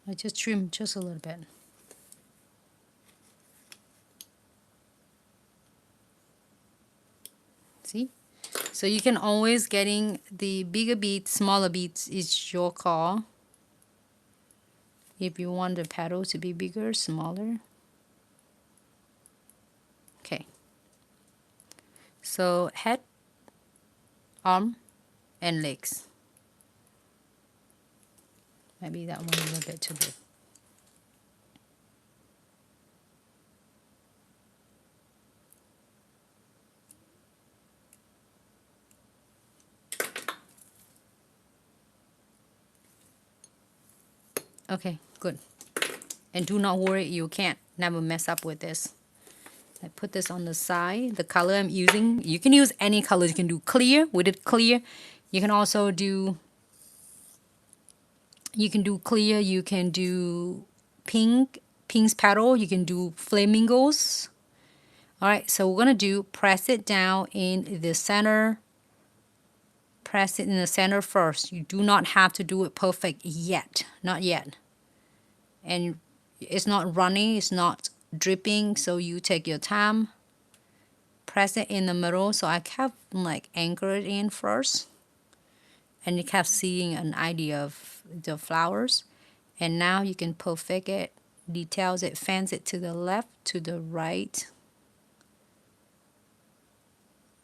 I just trim just a little bit. See? So you can always getting the bigger beads, smaller beads is your call. If you want the petal to be bigger, smaller. Okay. So head, arm, and legs. Maybe that one a little bit too big. Okay, good. And do not worry, you can't never mess up with this. I put this on the side. The color I'm using, you can use any color. You can do clear, with it clear. You can also do, clear, you can do pink's petal, you can do flamingos. All right, so we're gonna do press it down in the center. Press it in the center first. You do not have to do it perfect yet, not yet. And it's not running, it's not dripping, so you take your time. Press it in the middle, so I kept like anchor it in first, and you kept seeing an idea of the flowers. And now you can perfect it, details it, fans it to the left, to the right.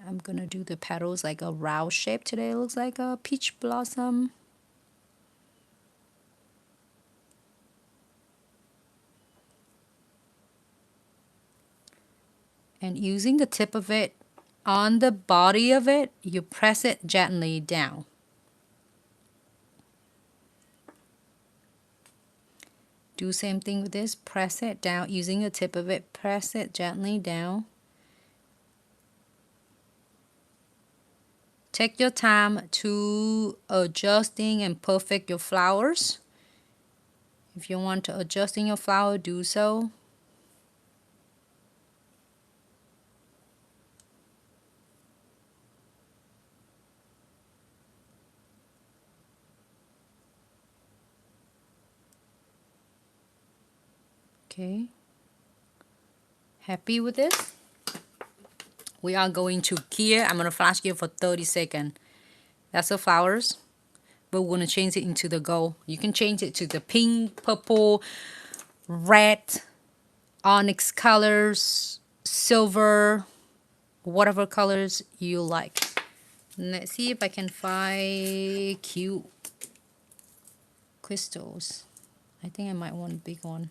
I'm gonna do the petals like a round shape today. It looks like a peach blossom. And using the tip of it on the body of it, you press it gently down. Do same thing with this. Press it down using the tip of it. Press it gently down. Take your time to adjusting and perfect your flowers. If you want to adjusting your flower, do so. Okay. Happy with this? We are going to clear. I'm going to flash cure for 30 seconds. That's the flowers. But we're going to change it into the gold. You can change it to the pink, purple, red, onyx colors, silver, whatever colors you like. Let's see if I can find cute crystals. I think I might want a big one.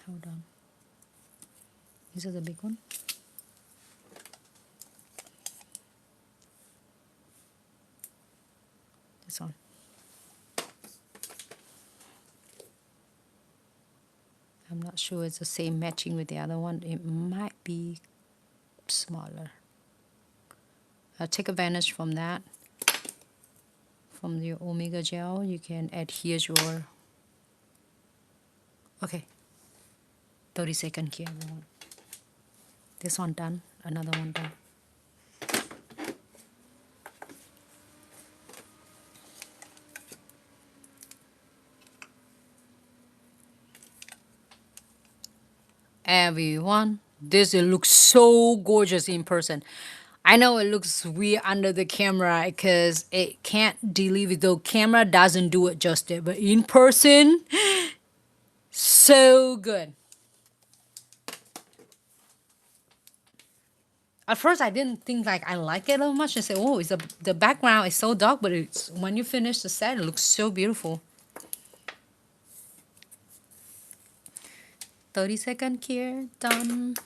Hold on. Is it the big one? This one. I'm not sure it's the same matching with the other one. It might be smaller. I'll take advantage from that. From your Omega gel, you can adhere your... Okay. 30 seconds here. This one done. Another one done. Everyone, this it looks so gorgeous in person. I know it looks weird under the camera because it can't deliver. The camera doesn't do it justice, but in person, so good. At first, I didn't think like I like it that much. I said, "Oh, the background is so dark," but it's when you finish the set, it looks so beautiful. 30-second here, done.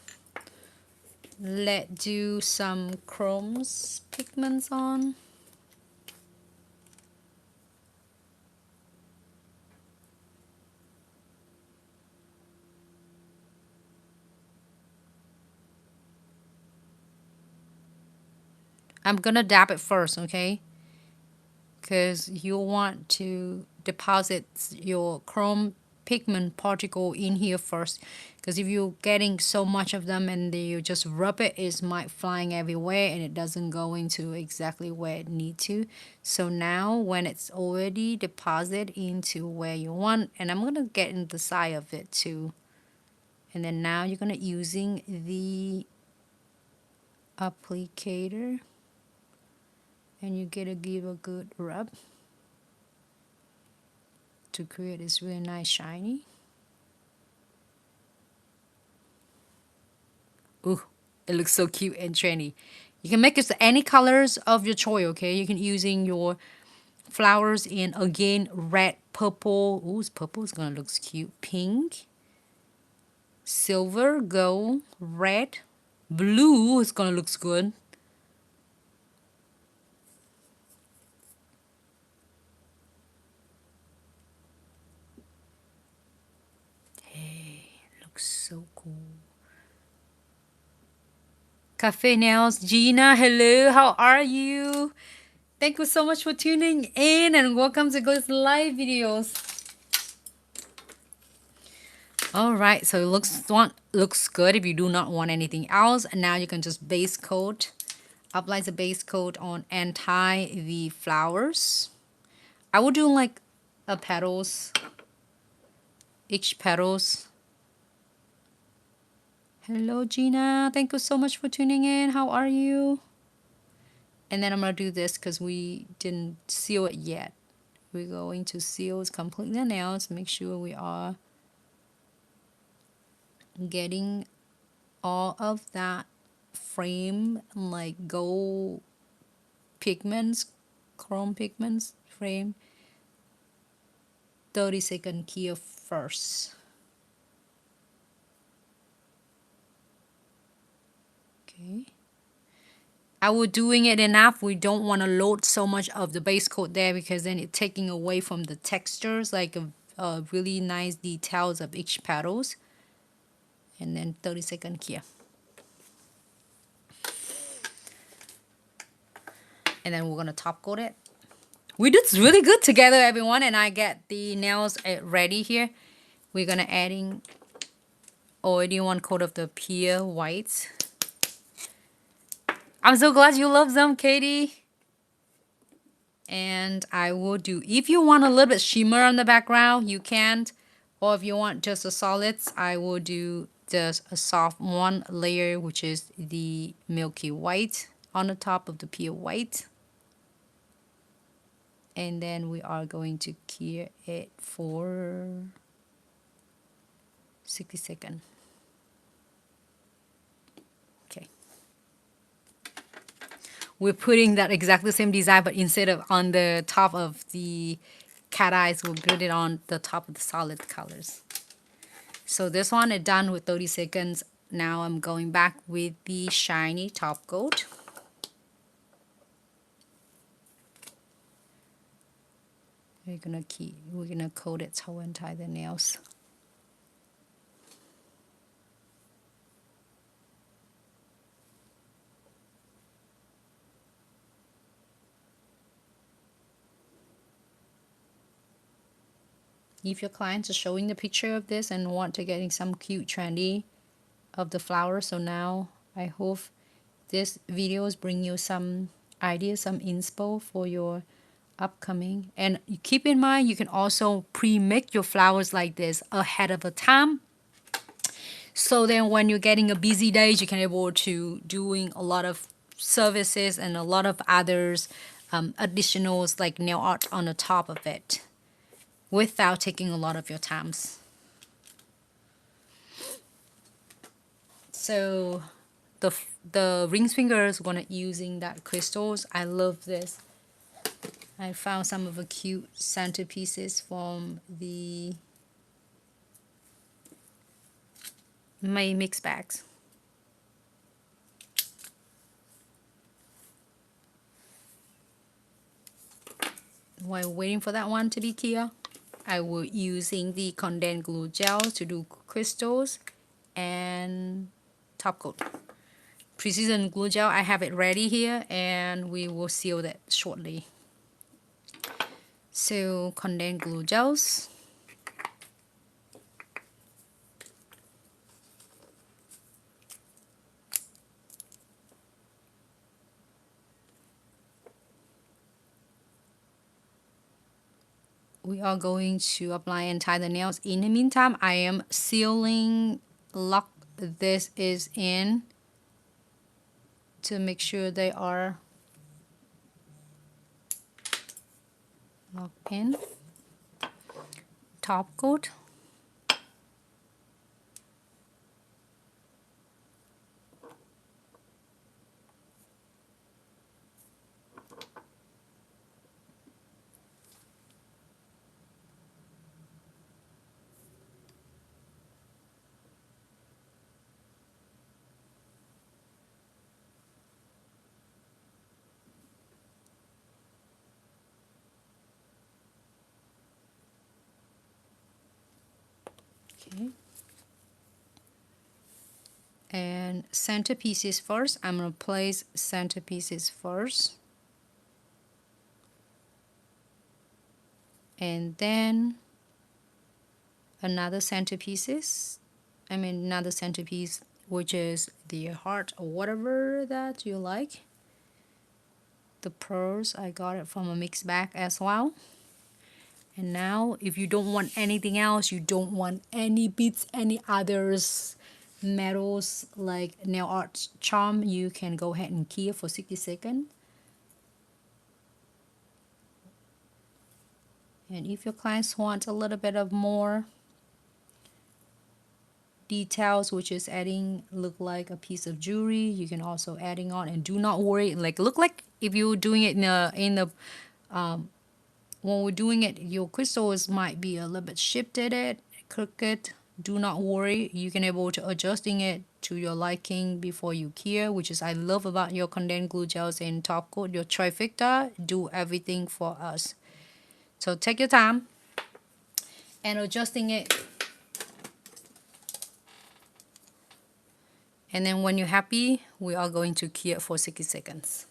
Let's do some chromes pigments on. I'm gonna dab it first, okay? Because you want to deposit your chrome pigment particle in here first. Because if you're getting so much of them and you just rub it, it might flying everywhere and it doesn't go into exactly where it need to. So now when it's already deposited into where you want, and I'm gonna get in the side of it too, And then now you're gonna using the applicator, and you gotta give a good rub to create this really nice shiny. Ooh, it looks so cute and trendy. You can make it any colors of your choice, okay? You can using your flowers in, again, red, purple. Ooh, purple is gonna look cute. Pink, silver, gold, red, blue is gonna look good. Hey, looks so cool. Cafe Nails, Gina, hello, how are you? Thank you so much for tuning in and welcome to Glitz Live videos. All right, so it looks good. If you do not want anything else, and now you can just base coat, apply the base coat on and tie the flowers. I will do like a petals, each petals. Hello, Gina. Thank you so much for tuning in. How are you? And then I'm gonna do this because we didn't seal it yet. We're going to seal it completely the nails. Make sure we are getting all of that frame, like gold pigments, chrome pigments frame. 30-second cure first. Okay. I will doing it enough. We don't want to load so much of the base coat there because then it's taking away from the textures, like a really nice details of each petals. And then 30-second cure. And then we're gonna top coat it. We did really good together, everyone, and I get the nails ready here. We're gonna adding already one coat of the pure white. I'm so glad you love them, Katie. And I will do, if you want a little bit shimmer on the background, you can. Or if you want just a solids, I will do just a soft one layer, which is the milky white on the top of the pure white. And then we are going to cure it for 60 seconds. Okay. We're putting that exactly same design, but instead of on the top of the cat eyes, we'll put it on the top of the solid colors. So this one is done with 30 seconds. Now I'm going back with the shiny top coat. We're gonna coat it so and tie the nails. If your clients are showing the picture of this and want to getting some cute trendy of the flower, so now I hope this videos bring you some ideas, some inspo for your upcoming. And keep in mind, you can also pre-make your flowers like this ahead of a time. So then when you're getting a busy day, you can able to doing a lot of services and a lot of others additionals like nail art on the top of it without taking a lot of your times. So the ring fingers gonna using that crystals. I love this. I found some of the cute centerpieces from the my mix bags. While waiting for that one to be clear, I will using the condensed glue gel to do crystals and top coat. Precision glue gel, I have it ready here and we will seal that shortly. So condensed glue gels. We are going to apply and tie the nails. In the meantime, I am sealing lock this is in to make sure they are locked in. Top coat. Okay. And centerpieces first. I'm going to place centerpieces first. And then another centerpiece, which is the heart or whatever that you like. The pearls, I got it from a mixed bag as well. And now if you don't want anything else, you don't want any beads, any others metals like nail art charm, you can go ahead and key it for 60 seconds. And if your clients want a little bit of more details, which is adding look like a piece of jewelry, you can also adding on. And do not worry, like look like if you're doing it when we're doing it, your crystals might be a little bit shifted, crooked. Do not worry, you can able to adjusting it to your liking before you cure, which is I love about your condensed glue gels and top coat. Your trifecta do everything for us. So take your time and adjusting it. And then when you're happy, we are going to cure for 60 seconds.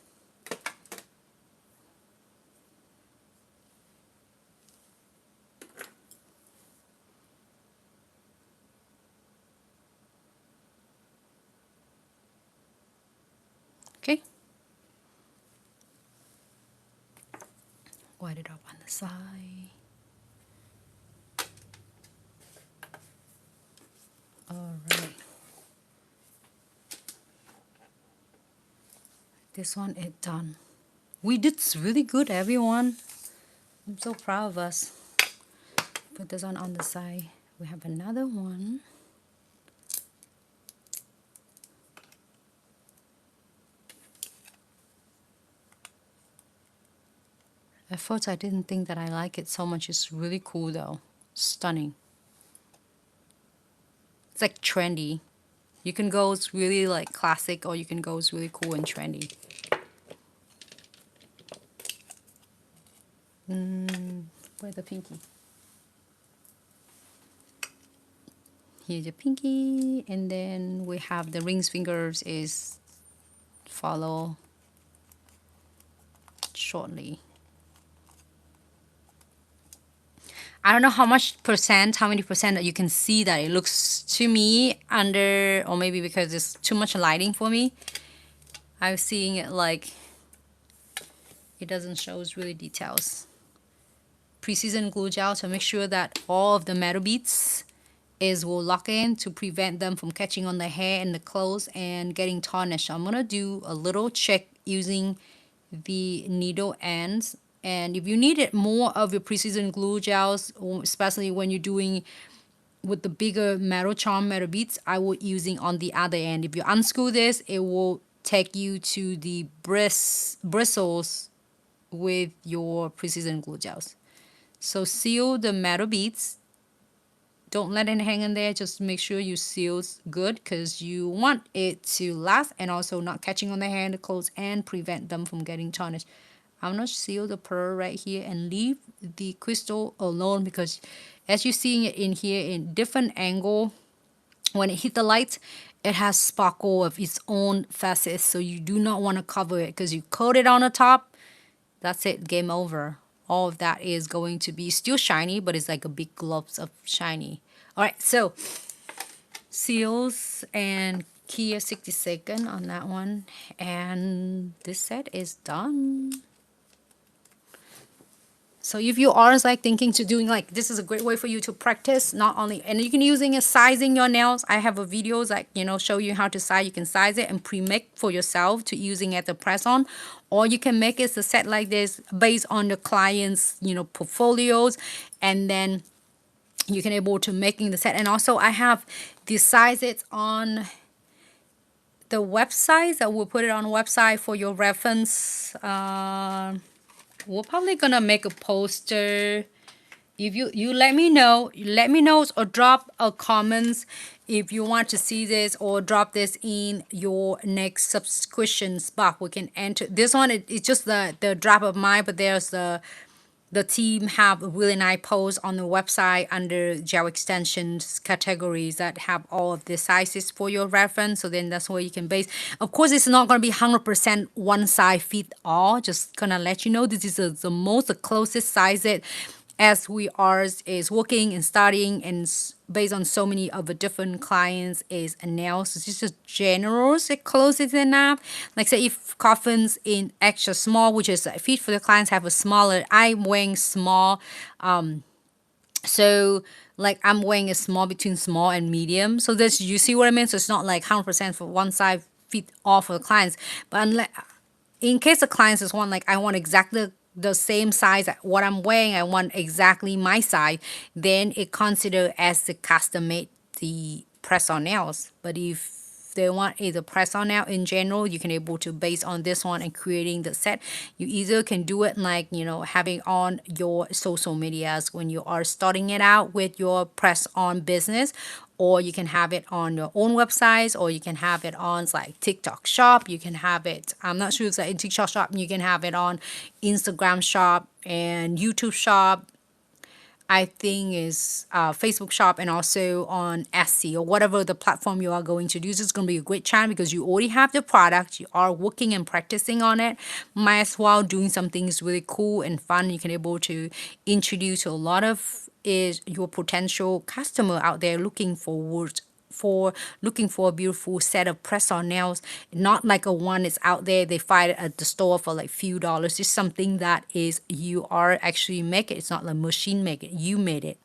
Okay. Wipe it up on the side. All right. This one is done. We did really good, everyone. I'm so proud of us. Put this one on the side. We have another one. At first, I didn't think that I like it so much. It's really cool though. Stunning. It's like trendy. You can go really like classic, or you can go really cool and trendy. Where's the pinky? Here's the pinky, and then we have the rings fingers is follow shortly. I don't know how many percent that you can see that it looks to me under, or maybe because it's too much lighting for me. I'm seeing it like it doesn't show really details. Precision glue gel to make sure that all of the metal beads will lock in to prevent them from catching on the hair and the clothes and getting tarnished. I'm gonna do a little check using the needle ends. And if you needed more of your precision glue gels, especially when you're doing with the bigger metal charm metal beads, I would using on the other end. If you unscrew this, it will take you to the bristles with your precision glue gels. So seal the metal beads. Don't let it hang in there. Just make sure you seal good because you want it to last and also not catching on the hair and the clothes and prevent them from getting tarnished. I'm going to seal the pearl right here and leave the crystal alone because as you're seeing it in here in different angle, when it hit the light, it has sparkle of its own facets. So you do not want to cover it because you coat it on the top. That's it, game over. All of that is going to be still shiny, but it's like a big globs of shiny. All right, so seals and key 60 seconds on that one. And this set is done. So if you are like thinking to doing like, this is a great way for you to practice not only, and you can using a sizing your nails. I have a videos like, you know, show you how to size. You can size it and pre-make for yourself to using at the press on, or you can make it a set like this based on the client's, you know, portfolios, and then you can able to making the set. And also I have the sizes on the website. I will put it on the website for your reference. We're probably gonna make a poster. If you let me know, or drop a comments if you want to see this, or drop this in your next subscriptions box. We can enter this one. It's just the drop of mine, but there's the team have a really nice post on the website under gel extensions categories that have all of the sizes for your reference. So then that's where you can base. Of course, it's not going to be 100% one size fit all. Just gonna let you know this is the most the closest size it as we are is working and studying, and based on so many of the different clients is nails. It's just general, it closes enough. Like say if coffins in extra small, which is fit for the clients have a smaller, I'm wearing small, so like I'm wearing a small between small and medium. So that's, you see what I mean? So it's not like 100% for one size fit all for the clients. But unless, in case the clients just want like, I want exactly the same size what I'm wearing, I want exactly my size, then it consider as the custom made the press on nails. But if they want either press on nail in general, you can able to base on this one and creating the set. You either can do it like, you know, having on your social medias when you are starting it out with your press on business, or you can have it on your own websites, or you can have it on like TikTok shop. You can have it, I'm not sure if it's like in TikTok shop, you can have it on Instagram shop and YouTube shop, I think is Facebook shop, and also on Etsy or whatever the platform you are going to use. It's going to be a great channel because you already have the product, you are working and practicing on it. Might as well doing something is really cool and fun. You can able to introduce a lot of is your potential customer out there looking forward for looking for a beautiful set of press-on nails, not like a one that's out there they find it at the store for like few dollars. It's something that is you are actually make it. It's not like machine make it, you made it,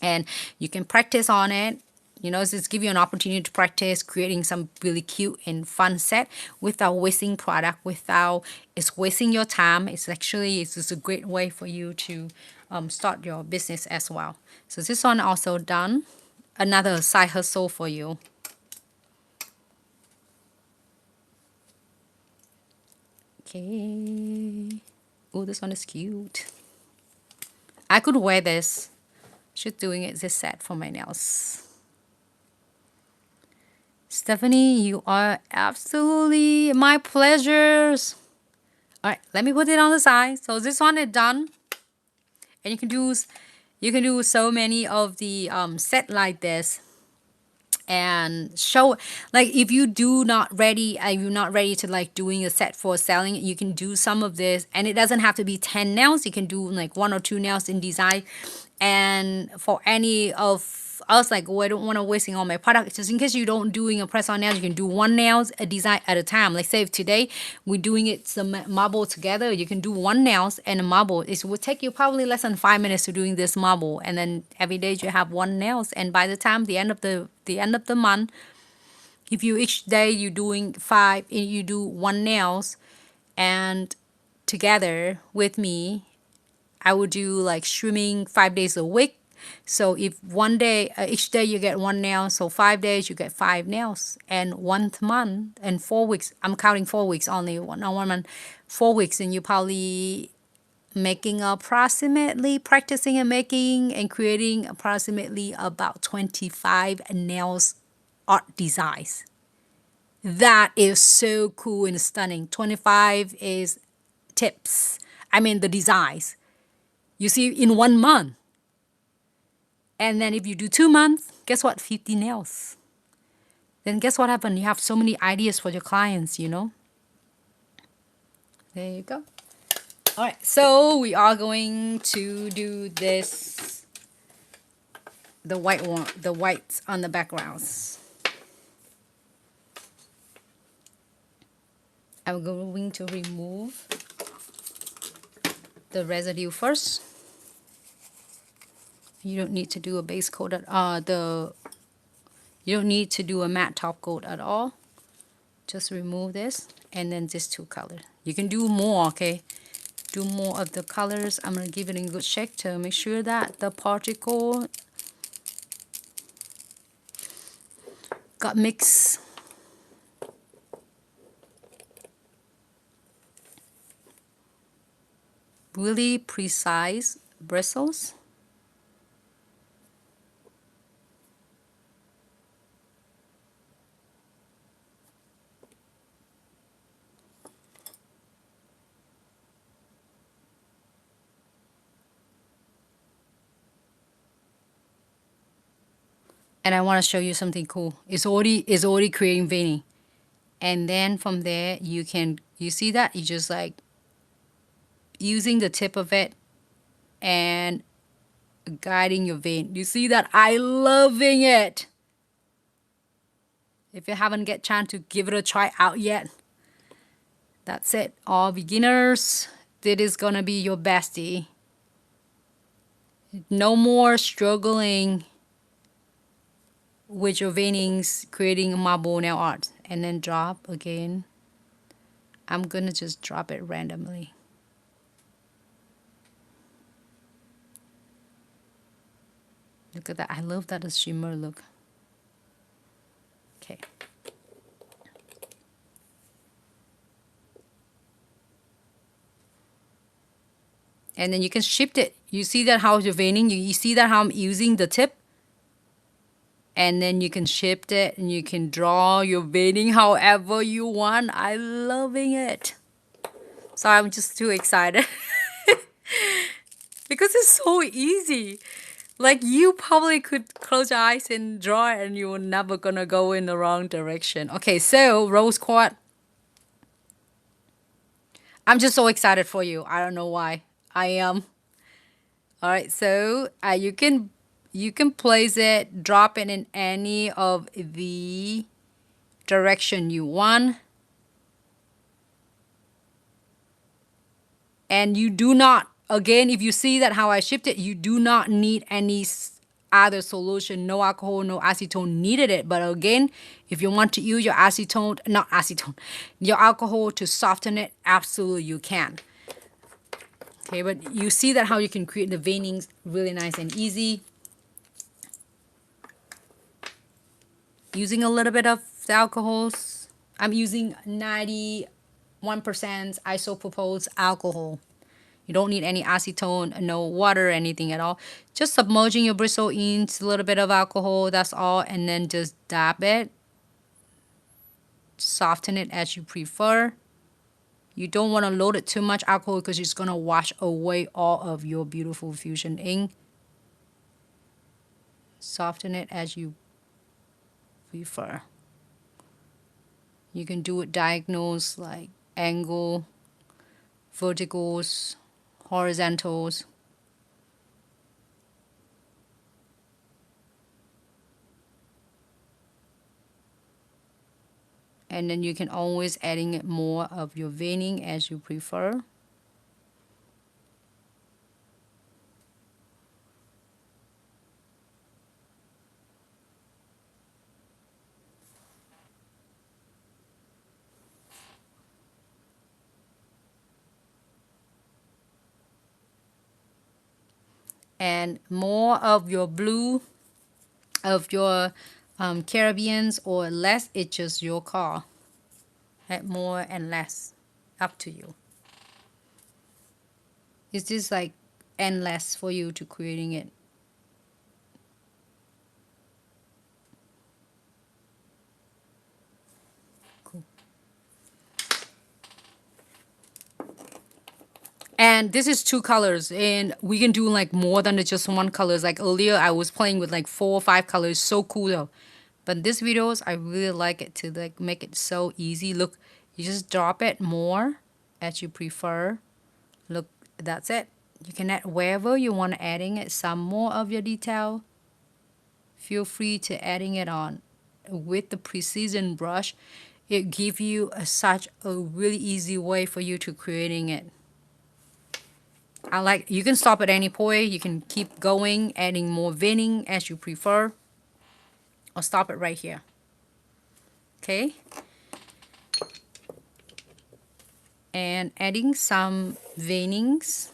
and you can practice on it. You know, just give you an opportunity to practice creating some really cute and fun set without wasting product, without it's wasting your time. It's actually, it's just a great way for you to start your business as well. So this one also done. Another side hustle for you. Okay. Oh, this one is cute. I could wear this. Should doing it this set for my nails. Stephanie, you are absolutely my pleasures. All right, let me put it on the side. So this one is done, and you can do so many of the set like this. And show like if you do not ready, you're not ready to like doing a set for selling, you can do some of this, and it doesn't have to be 10 nails. You can do like 1 or 2 nails in design. And for any of us, like, oh, I don't want to wasting all my product, just in case you don't doing a press on nails, you can do 1 nails a design at a time. Like say if today we're doing it some marble together, you can do 1 nails and a marble. It will take you probably less than 5 minutes to doing this marble, and then every day you have 1 nails, and by the time the end of the month, if you each day you doing 5, you do 1 nails, and together with me I would do like swimming 5 days a week. So if one day, each day you get 1 nail, so 5 days you get 5 nails, and 1 month and 4 weeks. I'm counting 4 weeks only, not 1 month, 4 weeks, and you probably making approximately practicing and making and creating approximately about 25 nails art designs. That is so cool and stunning. 25 is tips. I mean the designs. You see in 1 month. And then if you do 2 months, guess what? 50 nails. Then guess what happened? You have so many ideas for your clients, you know. There you go. All right, so we are going to do this, the white one, the whites on the backgrounds. I'm going to remove the residue first. You don't need to do a base coat at you don't need to do a matte top coat at all. Just remove this and then just 2 colors. You can do more, okay? Do more of the colors. I'm gonna give it a good shake to make sure that the particle got mixed. Really precise bristles. And I want to show you something cool. It's already creating veining. And then from there you see that you just like using the tip of it and guiding your vein. You see that? I loving it. If you haven't get chance to give it a try out yet, that's it. All beginners, this is gonna be your bestie. No more struggling with your veinings, creating marble nail art. And then drop again. I'm gonna just drop it randomly. Look at that. I love that shimmer look. Okay. And then you can shift it. You see that how you're veining? You see that how I'm using the tip? And then you can shift it and you can draw your veining however you want. I'm loving it. So I'm just too excited. Because it's so easy. Like you probably could close your eyes and draw it and you're never gonna go in the wrong direction. Okay, so rose quartz. I'm just so excited for you. I don't know why. I am. All right, so you can place it, drop it in any of the direction you want. And you do not, again, if you see that how I shift it, you do not need any other solution. No alcohol, no acetone needed it. But again, if you want to use your your alcohol to soften it, absolutely you can. Okay, but you see that how you can create the veinings really nice and easy. Using a little bit of the alcohols. I'm using 91% isopropyl alcohol. You don't need any acetone, no water, anything at all. Just submerging your bristle into a little bit of alcohol, that's all. And then just dab it. Soften it as you prefer. You don't want to load it too much alcohol because it's going to wash away all of your beautiful fusion ink. Soften it as you prefer. You can do it diagonals, like angle, verticals, horizontals. And then you can always adding it more of your veining as you prefer. And more of your blue, of your Caribbeans, or less, it's just your call. Add more and less, up to you. It's just like endless for you to creating it. Cool. And this is 2 colors, and we can do like more than just 1 colors. Like earlier I was playing with like 4 or 5 colors. So cool though. But this videos, I really like it to like make it so easy. Look, you just drop it more as you prefer. Look, that's it. You can add wherever you want to adding it, some more of your detail. Feel free to adding it on with the precision brush. It gives you such a really easy way for you to creating it. You can stop at any point. You can keep going, adding more veining as you prefer, or stop it right here. Okay. And adding some veinings,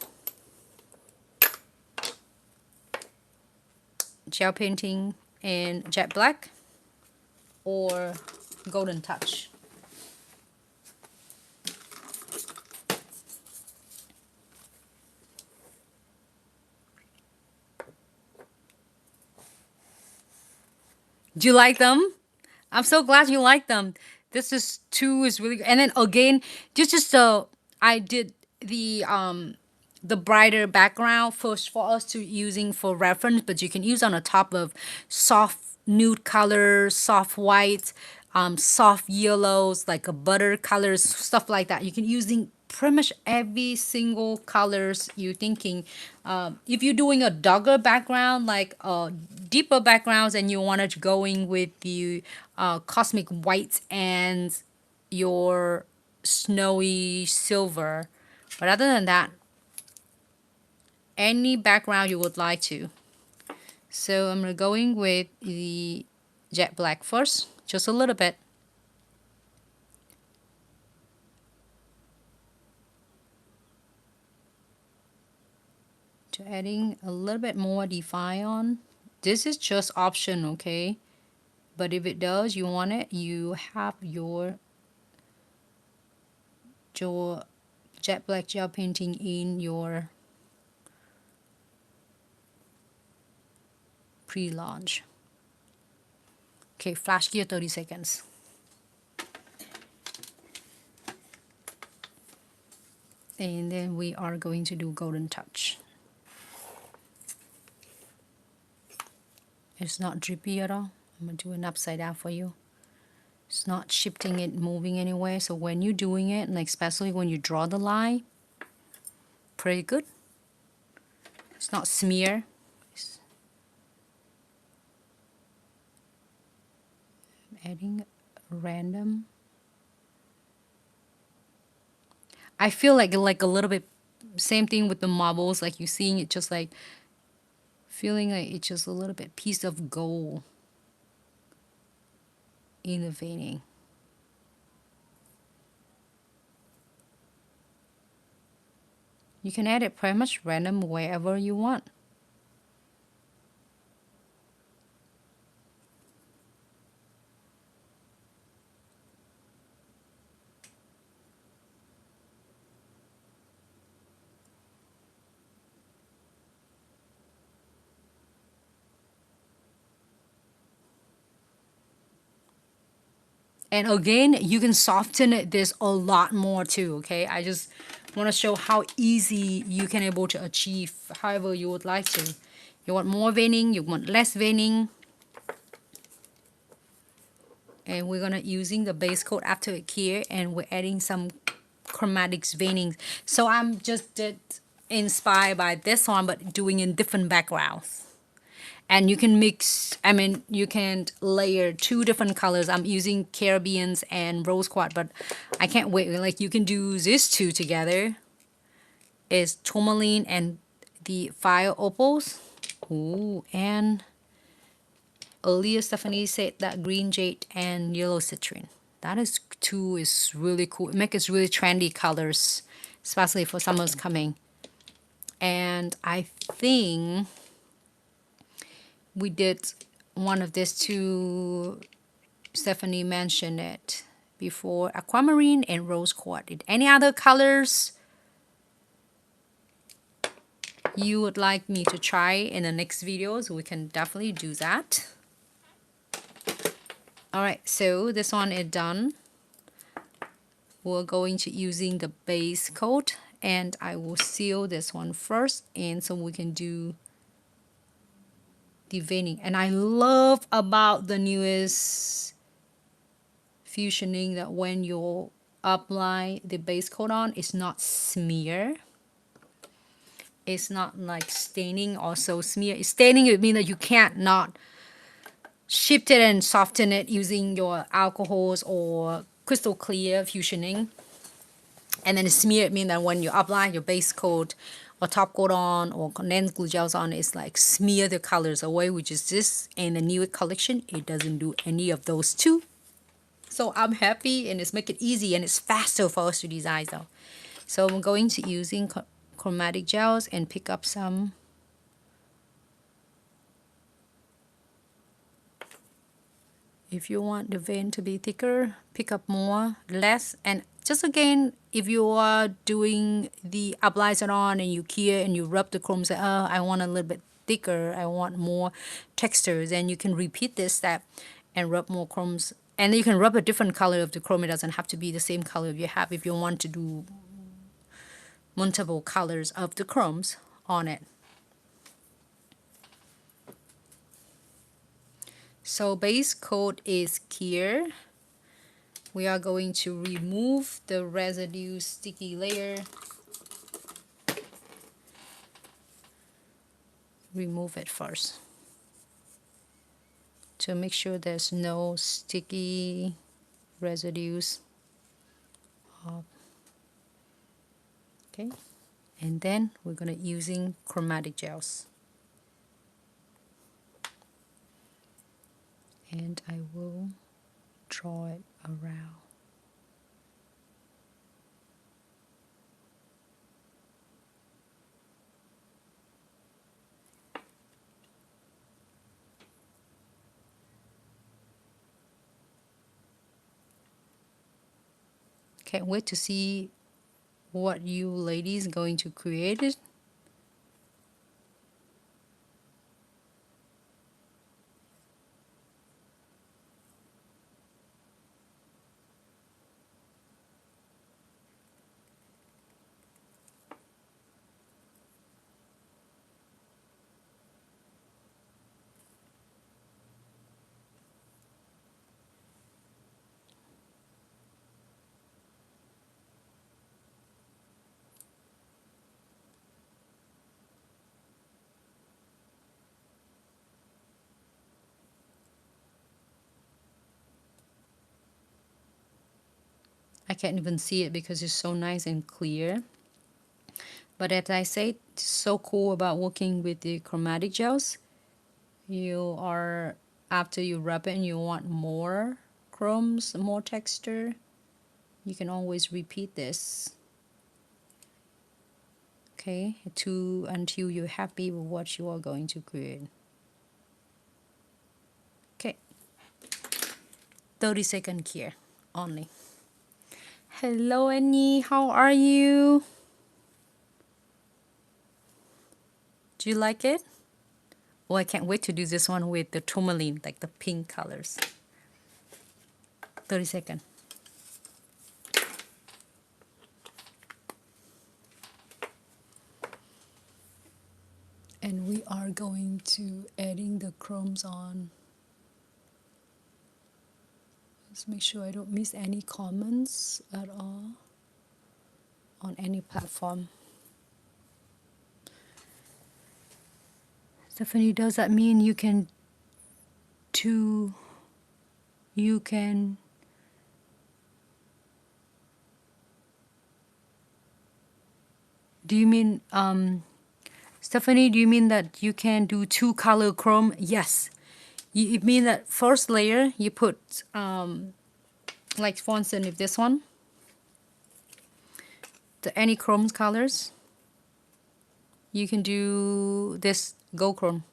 gel painting in jet black or golden touch. Do you like them? I'm so glad you like them. This is really good. And then again, I did the brighter background first for us to using for reference, but you can use on the top of soft nude colors, soft whites, soft yellows, like a butter colors, stuff like that. You can using pretty much every single colors you're thinking. If you're doing a darker background, like deeper backgrounds, and you wanted to going with the cosmic whites and your snowy silver, but other than that, any background you would like to. So I'm going with the jet black first, just a little bit. To adding a little bit more define on. This is just option, okay? But if it does, you want it, you have your jet black gel painting in your pre-launch. Okay, flash gear 30 seconds. And then we are going to do golden touch. It's not drippy at all. I'm going to do an upside down for you. It's not shifting it, moving anywhere. So when you're doing it, and especially when you draw the line, pretty good. It's not smear. Adding random. I feel like a little bit same thing with the marbles, like you're seeing it just like feeling like it's just a little bit piece of gold in the veining. You can add it pretty much random wherever you want. And again, you can soften it this a lot more too, okay? I just want to show how easy you can able to achieve however you would like to. You want more veining, you want less veining. And we're gonna using the base coat after it here, and we're adding some chromatics veining. So I'm just inspired by this one, but doing in different backgrounds. And you can mix, you can layer two different colors. I'm using Caribbeans and Rose Quartz, but I can't wait. Like you can do these two together. Is tourmaline and the fire opals. Ooh, and earlier Stephanie said that green jade and yellow citrine. That is really cool. It makes really trendy colors, especially for summer's coming. And I think we did one of these two. Stephanie mentioned it before, aquamarine and rose quartz. Any other colors you would like me to try in the next videos? We can definitely do that. All right, so this one is done. We're going to using the base coat, and I will seal this one first, and so we can do the veining. And I love about the newest fusioning that when you apply the base coat on, it's not smear. It's not like staining, also smear. Staining would mean that you can't not shift it and soften it using your alcohols or crystal clear fusioning. And then smear it means that when you apply your base coat or top coat on or condensed glue gels on, it's like smear the colors away, which is this. And the new collection, it doesn't do any of those two. So I'm happy, and it's make it easy, and it's faster for us to design though. So I'm going to using chromatic gels and pick up some. If you want the vein to be thicker, pick up more, less. And just again, if you are doing the applies it on and you cure and you rub the chrome, say, oh, I want a little bit thicker, I want more texture, then you can repeat this step and rub more chromes. And you can rub a different color of the chrome. It doesn't have to be the same color you have if you want to do multiple colors of the chromes on it. So base coat is here. We are going to remove the residue sticky layer. Remove it first to make sure there's no sticky residues. Okay, and then we're gonna using chromatic gels. And I will draw it around. Can't wait to see what you ladies going to create it. I can't even see it because it's so nice and clear. But as I say, it's so cool about working with the chromatic gels. You are, after you rub it and you want more chromes, more texture, you can always repeat this. Okay, until you're happy with what you are going to create. Okay, 30-second here only. Hello Annie, how are you? Do you like it? Oh, I can't wait to do this one with the tourmaline, like the pink colors. 30-second. And we are going to adding the chromes on. Let's make sure I don't miss any comments at all on any platform. Stephanie, does that mean you can do you mean Stephanie, do you mean that you can do 2-color chrome? Yes. You mean that first layer you put like for instance, if this one, any chrome colors, you can do this gold chrome.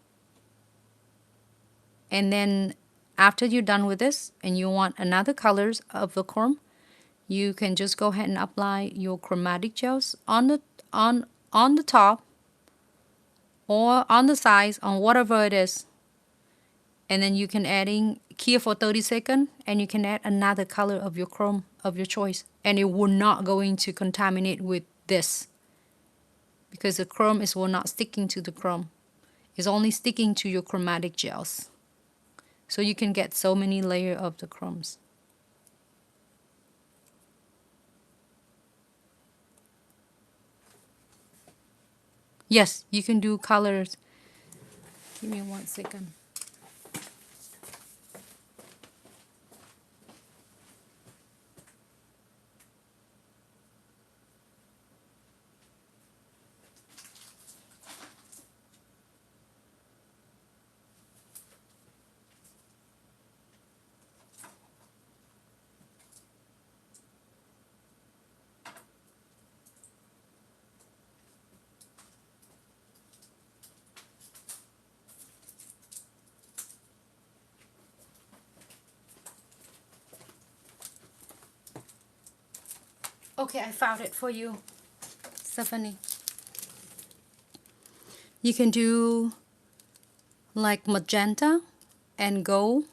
And then after you're done with this and you want another colors of the chrome, you can just go ahead and apply your chromatic gels on the top or on the sides, on whatever it is. And then you can adding here for 30 seconds, and you can add another color of your chrome of your choice, and it will not going to contaminate with this, because the chrome is will not sticking to the chrome. It's only sticking to your chromatic gels. So you can get so many layers of the chromes. Yes, you can do colors. Give me 1 second. Okay, I found it for you, Stephanie. You can do like magenta and gold.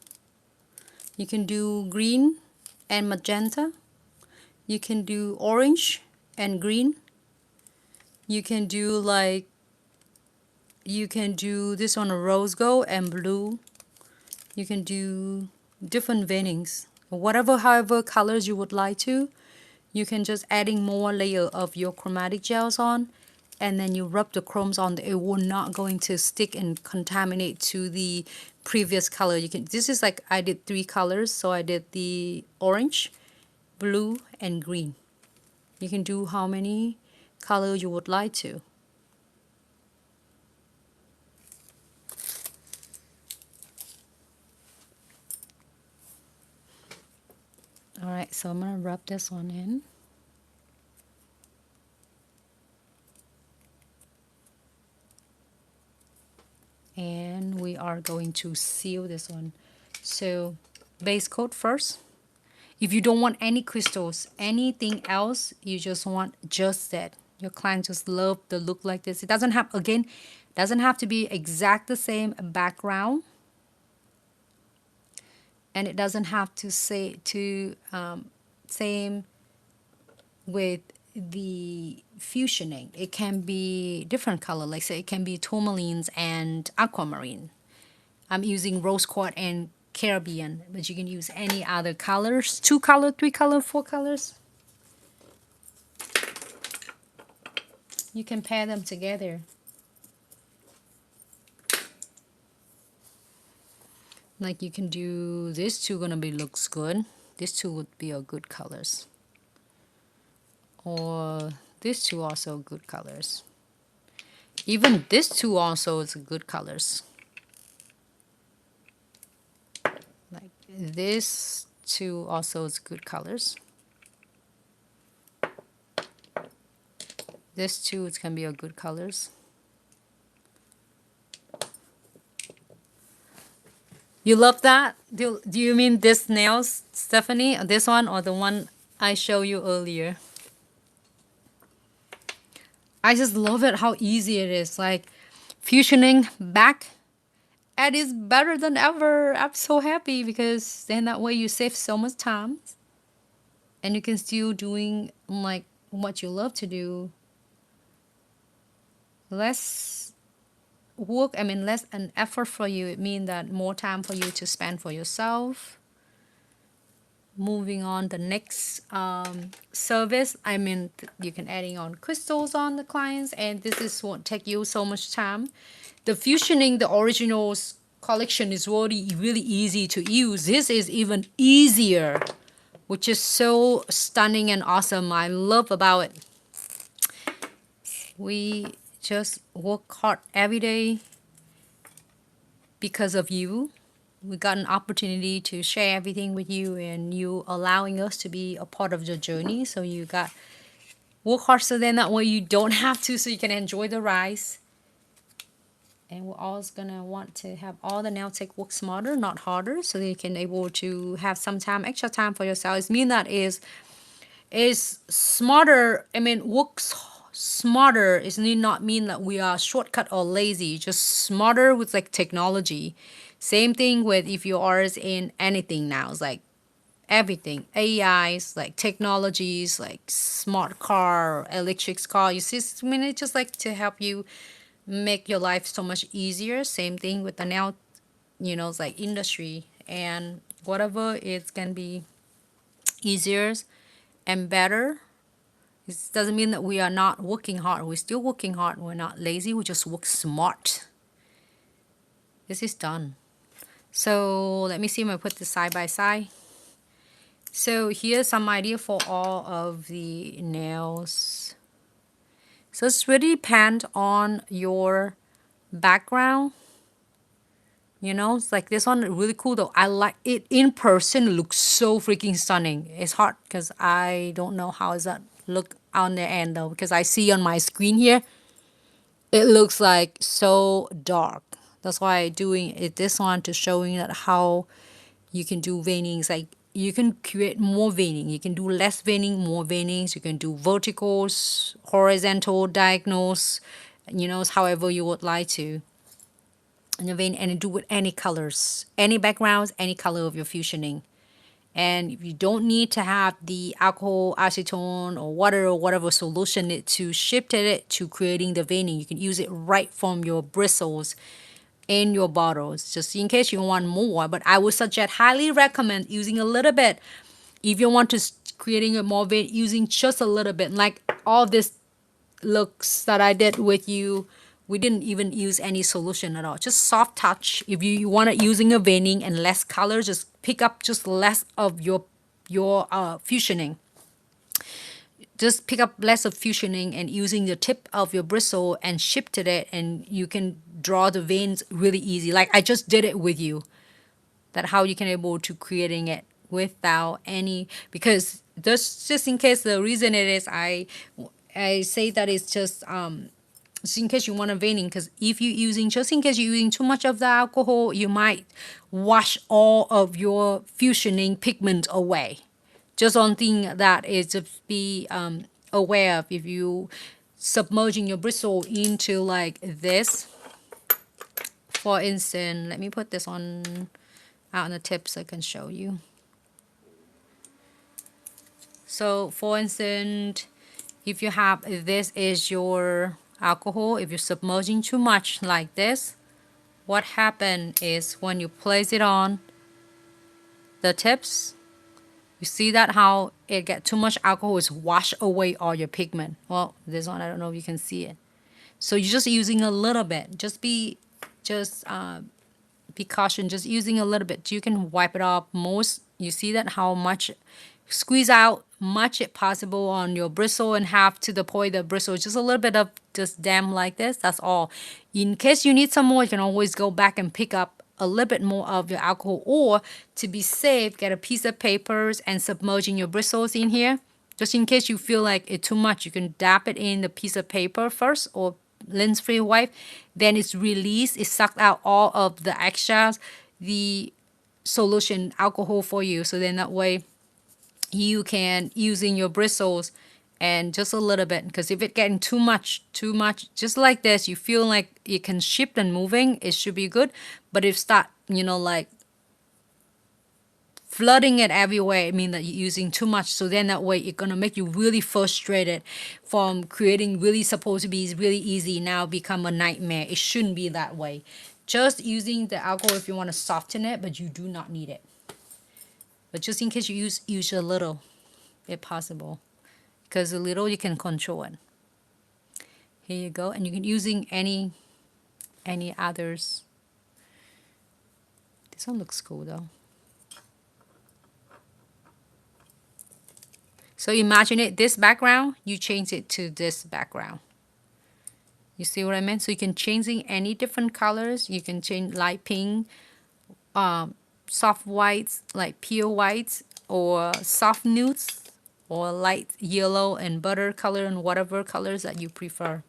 You can do green and magenta. You can do orange and green. You can do like, you can do this one, a rose gold and blue. You can do different veinings, however colors you would like to. You can just adding more layer of your chromatic gels on, and then you rub the chromes on. It will not going to stick and contaminate to the previous color. You can, this is like, I did 3 colors, so I did the orange, blue and green. You can do how many color you would like to. All right, so I'm gonna rub this one in. And we are going to seal this one. So base coat first. If you don't want any crystals, anything else, you just want just that. Your client just love the look like this. It doesn't have, again, doesn't have to be exact the same background. And it doesn't have to say to same with the fusioning. It can be different color, like say it can be tourmalines and aquamarine. I'm using rose quartz and Caribbean, but you can use any other colors. 2 color, 3 color, 4 colors. You can pair them together. Like you can do, this two gonna be looks good. This two would be a good colors. Or this two also good colors. Even this two also is good colors. Like this two also is good colors. This two it can be a good colors. You love that? Do you mean this nails, Stephanie? This one or the one I showed you earlier? I just love it how easy it is. Like fusioning back, it is better than ever. I'm so happy because then that way you save so much time and you can still doing like what you love to do. Less work, I mean less an effort for you. It means that more time for you to spend for yourself. Moving on the next service, I mean you can adding on crystals on the clients, and this is won't take you so much time. The fusioning, the originals collection is really easy to use. This is even easier, which is so stunning and awesome. I love about it. We just work hard every day because of you. We got an opportunity to share everything with you, and you allowing us to be a part of your journey. So you got work hard so then that way you don't have to, so you can enjoy the rise. And we're always gonna want to have all the nail tech work smarter, not harder, so that you can able to have some time, extra time for yourself. It mean that is smarter. I mean works smarter is need not mean that we are shortcut or lazy. Just smarter with like technology. Same thing with if you are in anything now. It's like everything. AIs, like technologies, like smart car, electric car. You see, I mean, it's just like to help you make your life so much easier. Same thing with the nail, you know, it's like industry and whatever. It's gonna be easier and better. It doesn't mean that we are not working hard. We're still working hard. We're not lazy. We just work smart. This is done. So let me see if I put this side by side. So here's some idea for all of the nails. So it's really depend on your background. You know, it's like this one really cool though. I like it in person. It looks so freaking stunning. It's hard because I don't know how does that look on the end though, because I see on my screen here it looks like so dark. That's why I'm doing it this one to showing that how you can do veinings. Like you can create more veining. You can do less veining, more veinings. You can do verticals, horizontal, diagonals, however you would like to. And vein and do with any colors, any backgrounds, any color of your fusioning. And you don't need to have the alcohol, acetone, or water or whatever solution to shift it to creating the veining. You can use it right from your bristles in your bottles, just in case you want more. But I would suggest, highly recommend using a little bit. If you want to creating a more vein, using just a little bit, like all this looks that I did with you, we didn't even use any solution at all. Just soft touch. If you want it using a veining and less color, just pick up just less of your fusioning. Just pick up less of fusioning and using the tip of your bristle and shifted it, and you can draw the veins really easy. Like I just did it with you. That how you can able to creating it without any, because just in case the reason it is I say that it's just in case you want a veining, because if you're using, just in case you're using too much of the alcohol, you might wash all of your fusioning pigment away. Just one thing that is to be aware of. If you submerging your bristle into like this, for instance, let me put this on out on the tip so I can show you. So for instance, if you have, this is your alcohol, if you're submerging too much like this, what happens is when you place it on the tips, you see that how it get too much alcohol is wash away all your pigment. Well, this one, I don't know if you can see it. So you're just using a little bit. Just be cautious, just using a little bit. You can wipe it off most. You see that how much, squeeze out much it possible on your bristle and have to the point the bristle just a little bit of just damp like this. That's all. In case you need some more, you can always go back and pick up a little bit more of your alcohol, or to be safe, get a piece of papers and submerging your bristles in here. Just in case you feel like it's too much, you can dab it in the piece of paper first, or lens-free wipe. Then it's released, it sucked out all of the extras, the solution alcohol for you. So then that way you can using your bristles and just a little bit, because if it getting too much, just like this, you feel like it can shift and moving, it should be good. But if start, like flooding it everywhere, it means that you're using too much. So then that way it's gonna make you really frustrated from creating really supposed to be really easy, now become a nightmare. It shouldn't be that way. Just using the alcohol if you want to soften it, but you do not need it. But just in case you use a little if possible, because a little you can control it. Here you go. And you can using any others. This one looks cool though. So imagine it, this background, you change it to this background. You see what I mean? So you can change any different colors. You can change light pink, soft whites, like pure whites, or soft nudes, or light yellow and butter color, and whatever colors that you prefer.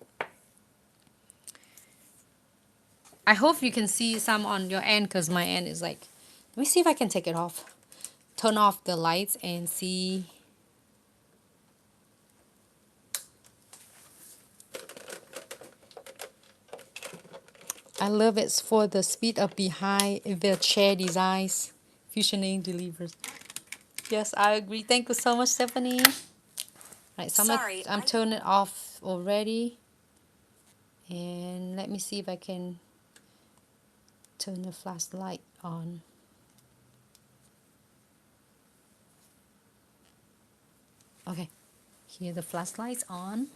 I hope you can see some on your end, because my end is like, let me see if I can take it off. Turn off the lights and see. I love it for the speed of behind the chair designs. Fusioning delivers. Yes, I agree. Thank you so much, Stephanie. Right, so I'm turning it off already. And let me see if I can turn the flashlight on. Okay, here the flashlight's on.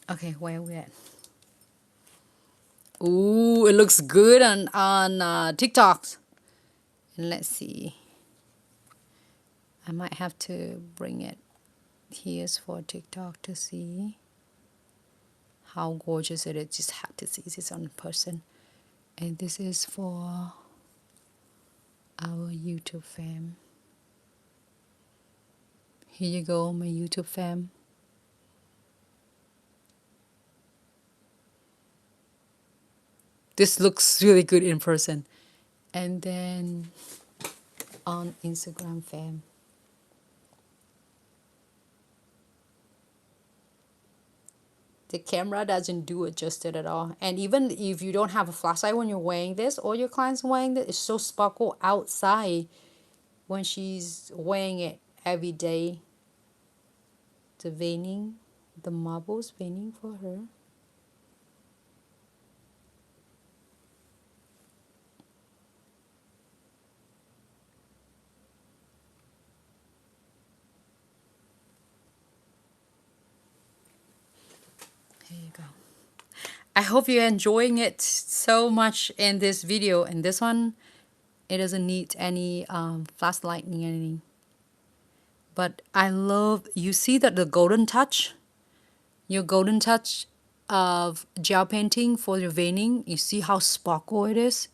Okay, where are we at? Ooh, it looks good on TikToks. And let's see. I might have to bring it here for TikTok to see how gorgeous it is. Just have to see this on person. And this is for our YouTube fam. Here you go, my YouTube fam. This looks really good in person. And then on Instagram fam. The camera doesn't do it just at all. And even if you don't have a flashlight when you're wearing this, or your client's wearing this, it's so sparkle outside when she's wearing it every day. The veining, the marbles veining for her. Here you go. I hope you're enjoying it so much in this video. And this one, it doesn't need any flashlighting or anything. But I love, you see that the golden touch? Your golden touch of gel painting for your veining. You see how sparkle it is?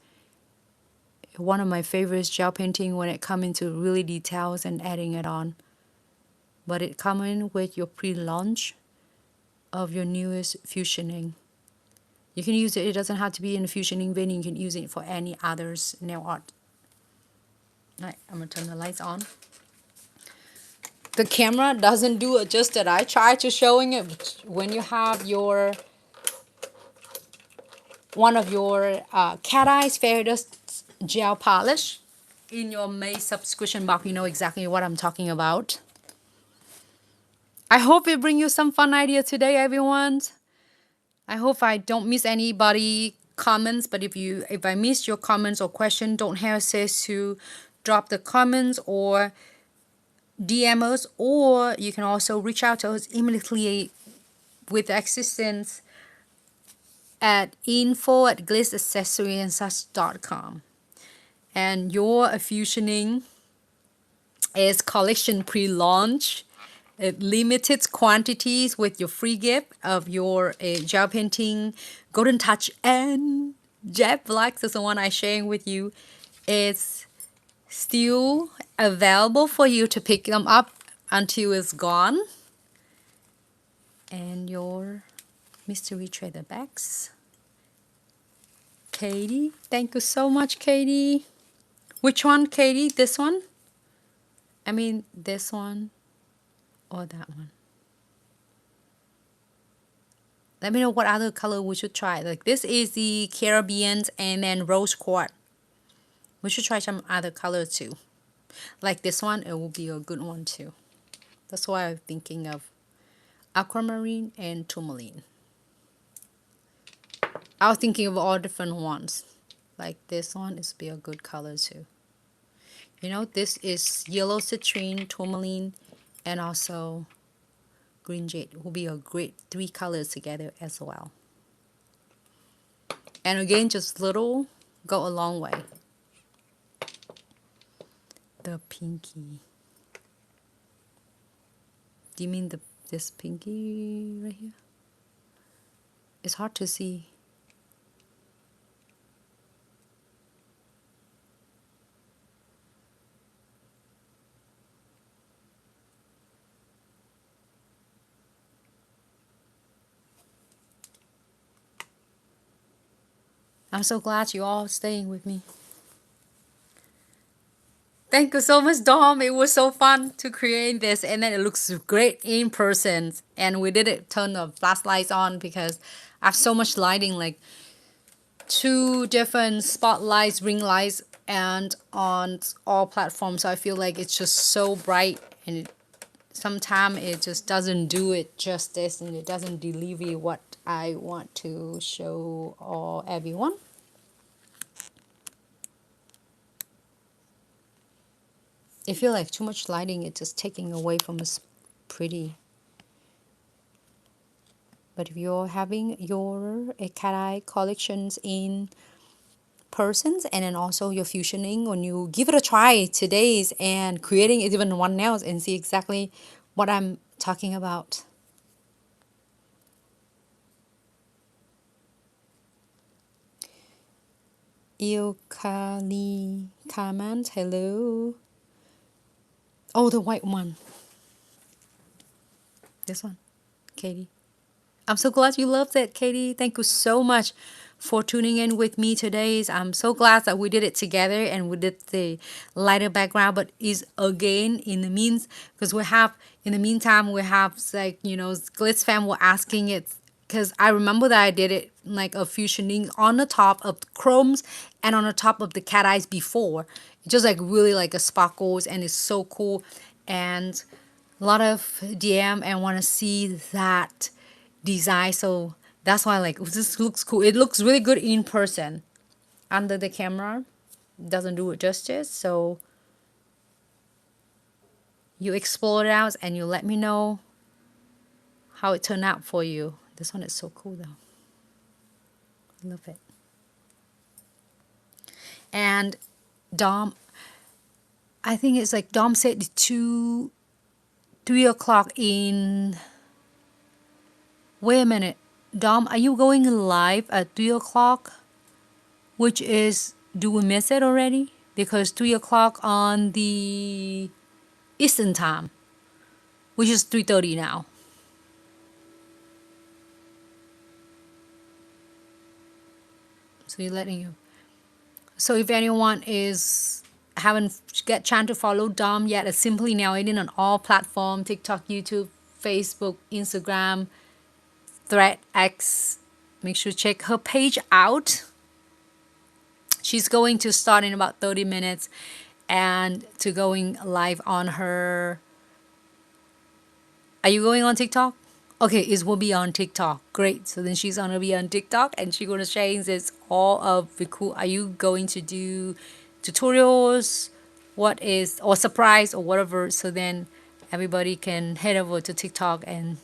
One of my favorites gel painting when it comes into really details and adding it on. But it comes in with your pre-launch of your newest fusioning. You can use it, it doesn't have to be in fusioning veining, you can use it for any others nail art. Alright, I'm gonna turn the lights on. The camera doesn't do it just that. I tried to showing it when you have your one of your cat eyes fairy dust gel polish in your May subscription box. You know exactly what I'm talking about. I hope it bring you some fun idea today, everyone. I hope I don't miss anybody comments, but if I missed your comments or question, don't hesitate to drop the comments or DM us, or you can also reach out to us immediately with assistance at info@glitzaccessoryandsuch.com. And your fusioning is collection pre-launch, limited quantities with your free gift of your gel painting, golden touch, and jet black. That's the one I'm sharing with you. It's still available for you to pick them up until it's gone. And your mystery trader bags. Katie, thank you so much, Katie. Which one, Katie? This one? I mean, this one or that one? Let me know what other color we should try. Like this is the Caribbean and then rose quartz. We should try some other color too. Like this one, it will be a good one too. That's why I'm thinking of aquamarine and tourmaline. I was thinking of all different ones. Like this one is be a good color too. You know, this is yellow citrine, tourmaline, and also green jade. It will be a great 3 colors together as well. And again, just little go a long way. The pinky. Do you mean this pinky right here? It's hard to see. I'm so glad you all staying with me. Thank you so much, Dom. It was so fun to create this, and then it looks great in person. And we did it turn the flashlights on because I have so much lighting, like 2 different spotlights, ring lights, and on all platforms. So I feel like it's just so bright, and sometimes it just doesn't do it justice, and it doesn't deliver what I want to show all everyone. I feel like too much lighting, it's just taking away from this pretty. But if you're having your cat eye collections in persons, and then also your fusioning when you give it a try today's and creating it even one nails and see exactly what I'm talking about. Ilkali comment, hello. Oh, the white one. This one, Katie. I'm so glad you loved it, Katie. Thank you so much for tuning in with me today. I'm so glad that we did it together and we did the lighter background, but is again in the means because we have in the meantime we have like Glitz fam were asking it because I remember that I did it like a fusioning on the top of the chromes and on the top of the cat eyes before. It's just like really like a sparkles and it's so cool and a lot of DM and want to see that design. So that's why like this looks cool. It looks really good in person. Under the camera doesn't do it justice. So you explore it out and you let me know how it turned out for you. This one is so cool though. I love it. And Dom, I think it's like Dom said 3 o'clock in. Wait a minute. Dom, are you going live at 3 o'clock? Which is, do we miss it already? Because 3 o'clock on the Eastern time, which is 3:30 now. So you're letting you. So if anyone is haven't get chance to follow Dom yet, it's Simply Nail Editing on all platforms: TikTok, YouTube, Facebook, Instagram, Thread, X. Make sure to check her page out. She's going to start in about 30 minutes and to going live on her. Are you going on TikTok? Okay, it will be on TikTok. Great. So then she's gonna be on TikTok and she's gonna share this all of the cool. Are you going to do tutorials? What is or surprise or whatever? So then everybody can head over to TikTok and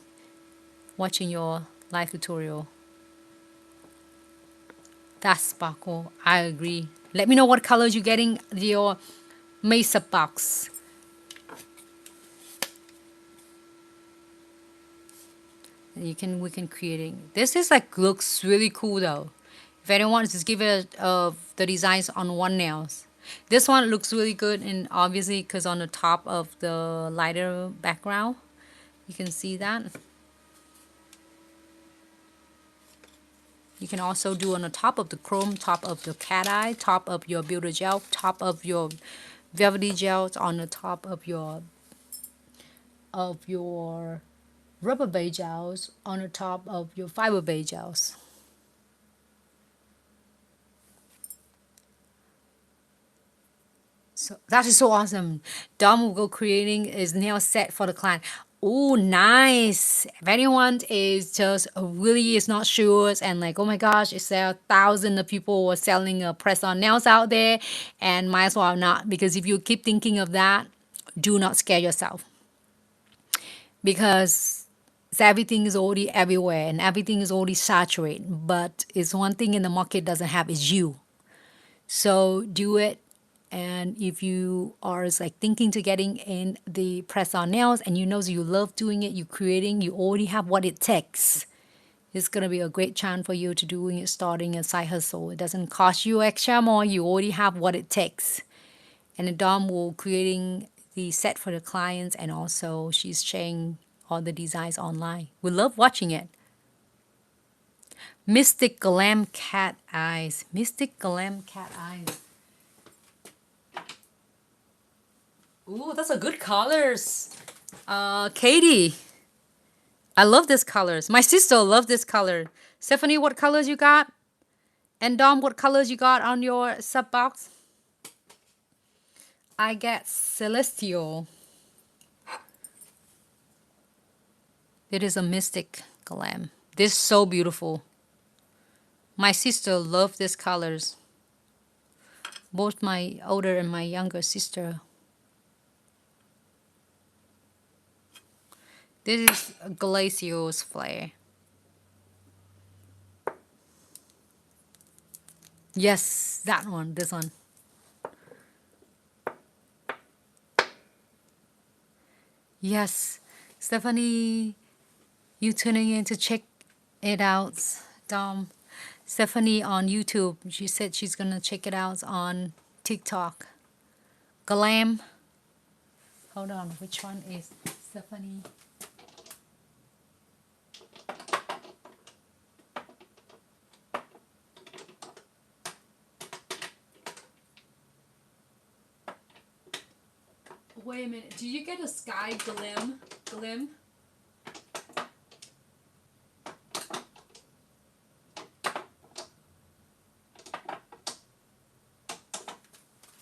watching your live tutorial. That's sparkle. I agree. Let me know what colors you're getting your Mesa box. We can creating. This is like looks really cool though. If anyone just give it the designs on one nails. This one looks really good and obviously because on the top of the lighter background, you can see that. You can also do on the top of the chrome, top of the cat eye, top of your Builder Gel, top of your Velvetty gels, on the top of your rubber base gels, on the top of your fiber base gels. So that is so awesome. Dom will go creating his nail set for the client. Oh, nice. If anyone is just really is not sure and like, oh my gosh, is there 1,000 of people selling press-on nails out there? And might as well not, because if you keep thinking of that, do not scare yourself. Because everything is already everywhere and everything is already saturated. But it's one thing in the market doesn't have is you. So do it. And if you are like thinking to getting in the press on nails and you know you love doing it, you creating, you already have what it takes. It's gonna be a great chance for you to doing it, starting a side hustle. It doesn't cost you extra more. You already have what it takes. And the Dom will creating the set for the clients and also she's sharing all the designs online. We love watching it. Mystic Glam Cat Eyes. Mystic Glam Cat Eyes. Ooh, that's a good colors. Katie, I love these colors. My sister loved this color. Stephanie, what colors you got? And Dom, what colors you got on your sub box? I get Celestial. It is a Mystic Glam. This is so beautiful. My sister loved these colors. Both my older and my younger sister. This is Glacio's flare. Yes, that one, this one. Yes, Stephanie, you tuning in to check it out. Stephanie on YouTube, she said she's gonna check it out on TikTok. Glam. Hold on, which one is Stephanie? Wait a minute. Do you get a sky glim? Glim?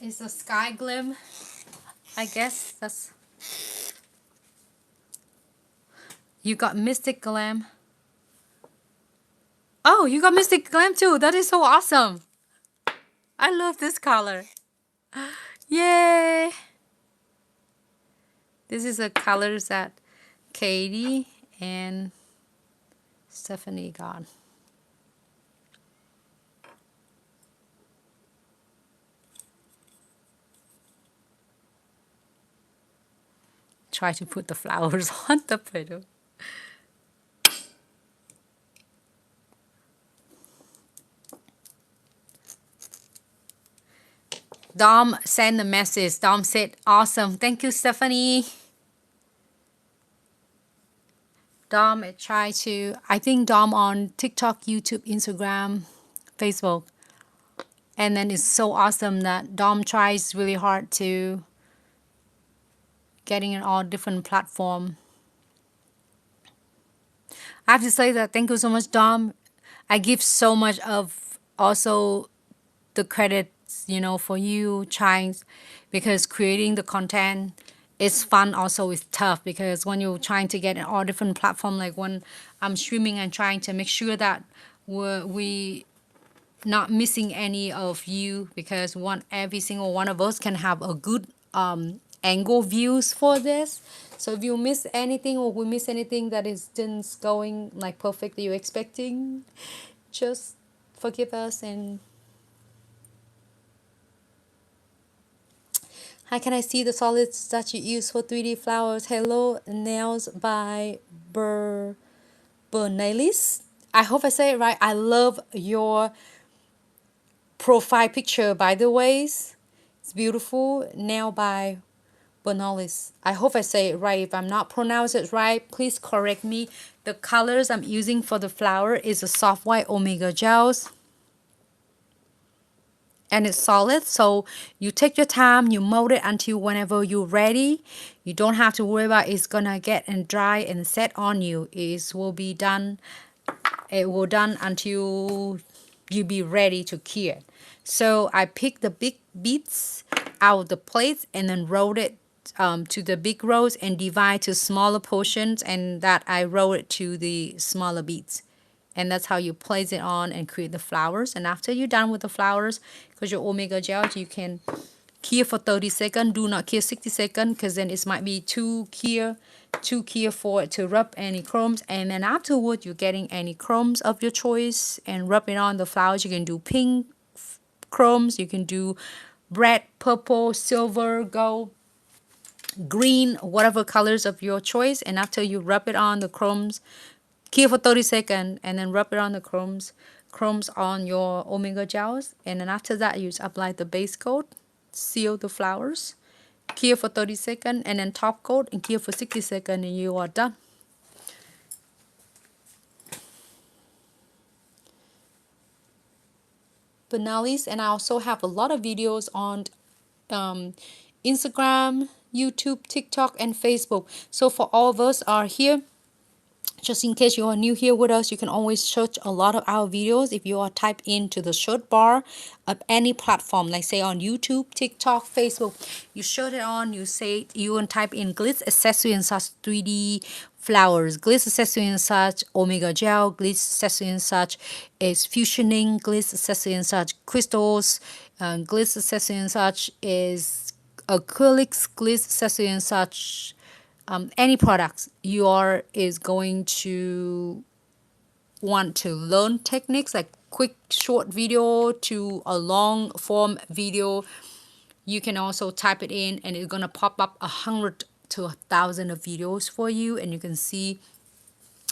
It's a sky glim. I guess that's. You got Mystic Glam. Oh, you got Mystic Glam too. That is so awesome. I love this color. Yay! This is the colors that Katie and Stephanie got. Try to put the flowers on the petal. Dom sent a message. Dom said, awesome. Thank you, Stephanie. Dom, I think Dom on TikTok, YouTube, Instagram, Facebook. And then it's so awesome that Dom tries really hard to getting in all different platform. I have to say that thank you so much, Dom. I give so much of also the credits, for you trying, because creating the content is fun. Also, it's tough because when you're trying to get in all different platforms, like when I'm streaming and trying to make sure that we not missing any of you, because every single one of us can have a good angle views for this. So if you miss anything or we miss anything that isn't going like perfect that you're expecting, just forgive us. And how can I see the solids that you use for 3D flowers? Hello Nails by Bernalis. I hope I say it right. I love your profile picture, by the way. It's beautiful. Nail by Bernalis. I hope I say it right. If I'm not pronouncing it right, please correct me. The colors I'm using for the flower is a soft white omega gels. And it's solid, so you take your time, you mold it until whenever you're ready. You don't have to worry about it's gonna get and dry and set on you. It will be done. It will done until you be ready to cure. So I picked the big beads out of the plates and then rolled it to the big rolls and divide to smaller portions, and that I roll it to the smaller beads. And that's how you place it on and create the flowers. And after you're done with the flowers, because your omega gel, you can cure for 30 seconds. Do not cure 60 seconds, because then it might be too cure for it to rub any crumbs. And then afterward, you're getting any crumbs of your choice and rub it on the flowers. You can do pink crumbs, you can do red, purple, silver, gold, green, whatever colors of your choice. And after you rub it on the crumbs, cure for 30 seconds, and then rub it on the crumbs on your omega gels. And then after that, you just apply the base coat, seal the flowers, cure for 30 seconds, and then top coat and cure for 60 seconds, and you are done. Bernalis. And I also have a lot of videos on Instagram, YouTube, TikTok, and Facebook. So for all of us are here, just in case you are new here with us, you can always search a lot of our videos. If you are type into the search bar of any platform, like say on YouTube, TikTok, Facebook, you search it on, you can type in Glitz Accessory and Such 3D flowers, Glitz Accessory and Such omega gel, Glitz Accessory and Such is fusioning, Glitz Accessory and Such crystals, Glitz Accessory and Such is acrylics, Glitz Accessory and Such any products is going to want to learn techniques like quick short video to a long form video, you can also type it in and it's gonna pop up 100 to 1,000 of videos for you, and you can see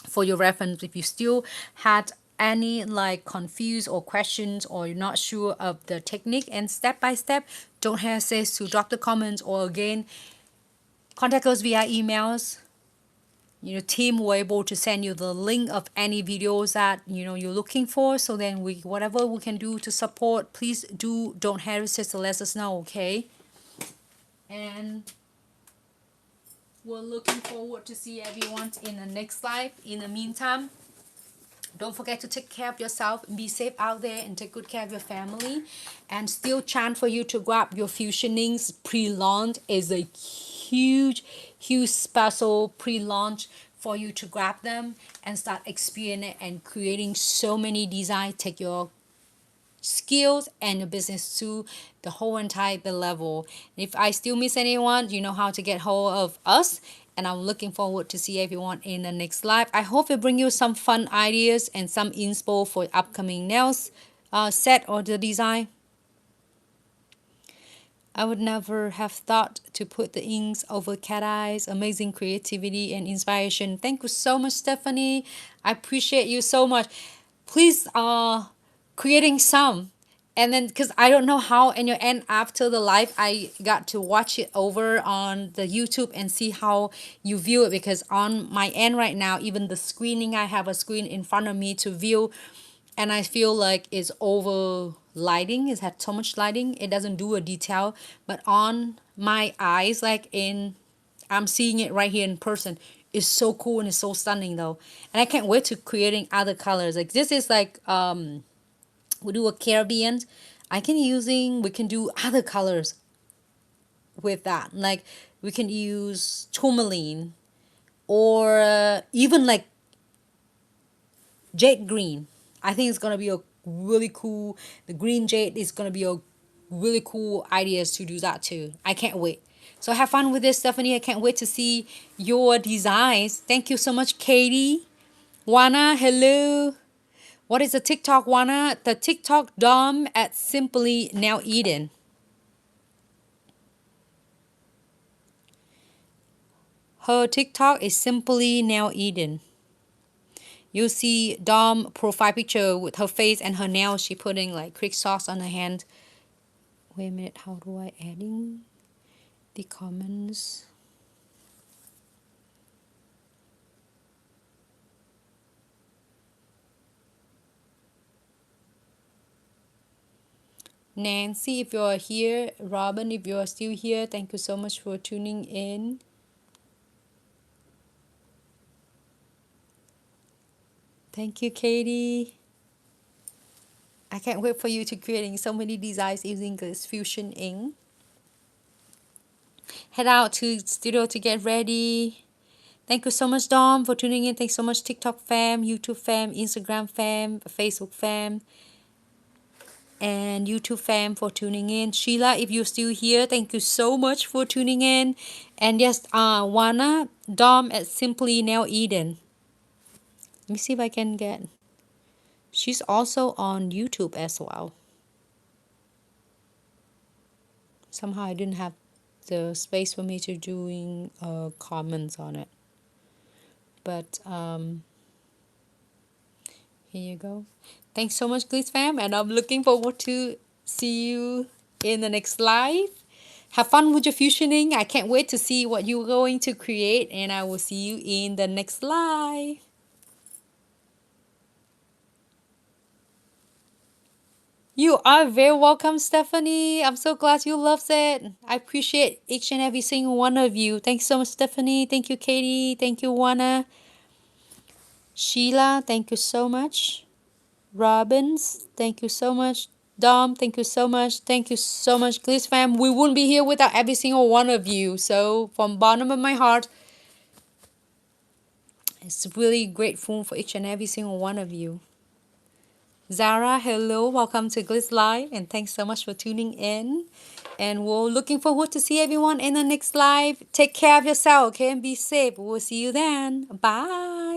for your reference. If you still had any like confused or questions, or you're not sure of the technique and step by step, don't hesitate to drop the comments, or again contact us via emails. Team will able to send you the link of any videos that you're looking for. So then whatever we can do to support, please don't hesitate to let us know, okay? And we're looking forward to see everyone in the next live. In the meantime, don't forget to take care of yourself, be safe out there, and take good care of your family. And still chance for you to grab your Fusionings pre-launch. Is a huge special pre-launch for you to grab them and start experiencing and creating so many designs. Take your skills and your business to the whole entire level. If I still miss anyone, you know how to get hold of us. And I'm looking forward to see everyone in the next live. I hope it bring you some fun ideas and some inspo for upcoming nails set or the design. I would never have thought to put the inks over cat eyes. Amazing creativity and inspiration. Thank you so much, Stephanie. I appreciate you so much. Please creating some. And then, because I don't know how in your end after the live, I got to watch it over on the YouTube and see how you view it. Because on my end right now, even the screening, I have a screen in front of me to view. And I feel like it's over lighting. It had so much lighting. It doesn't do a detail. But on my eyes, I'm seeing it right here in person. It's so cool and it's so stunning though. And I can't wait to creating other colors. Like this is like we do a Caribbean. We can do other colors with that. Like we can use tourmaline or even like jade green. I think it's gonna be a really cool. The green jade is gonna be a really cool ideas to do that too. I can't wait. So have fun with this, Stephanie. I can't wait to see your designs. Thank you so much, Katie. Wana, hello. What is the TikTok, Wana? The TikTok Dom at Simply Now Eden. Her TikTok is Simply Now Eden. You see Dom profile picture with her face and her nails. She putting like Greek sauce on her hand. Wait a minute. How do I adding the comments? Nancy, if you're here. Robin, if you're still here, thank you so much for tuning in. Thank you, Katie. I can't wait for you to creating so many designs using this Fusion ink. Head out to studio to get ready. Thank you so much, Dom, for tuning in. Thanks so much, TikTok fam, YouTube fam, Instagram fam, Facebook fam, and YouTube fam for tuning in. Sheila, if you're still here, thank you so much for tuning in. And yes, Wana, Dom at Simply Now Eden. Let me see if I can get. She's also on YouTube as well. Somehow I didn't have the space for me to doing comments on it. But here you go. Thanks so much, Glitz fam, and I'm looking forward to see you in the next live. Have fun with your fusioning. I can't wait to see what you're going to create, and I will see you in the next live. You are very welcome, Stephanie. I'm so glad you loved it. I appreciate each and every single one of you. Thanks so much, Stephanie. Thank you, Katie. Thank you, Wana. Sheila, thank you so much. Robbins, thank you so much. Dom, thank you so much. Thank you so much, Glitz fam. We wouldn't be here without every single one of you. So from bottom of my heart, it's really grateful for each and every single one of you. Zara, hello, welcome to Glitz Live, and thanks so much for tuning in. And we're looking forward to see everyone in the next live. Take care of yourself, okay, and be safe. We'll see you then. Bye.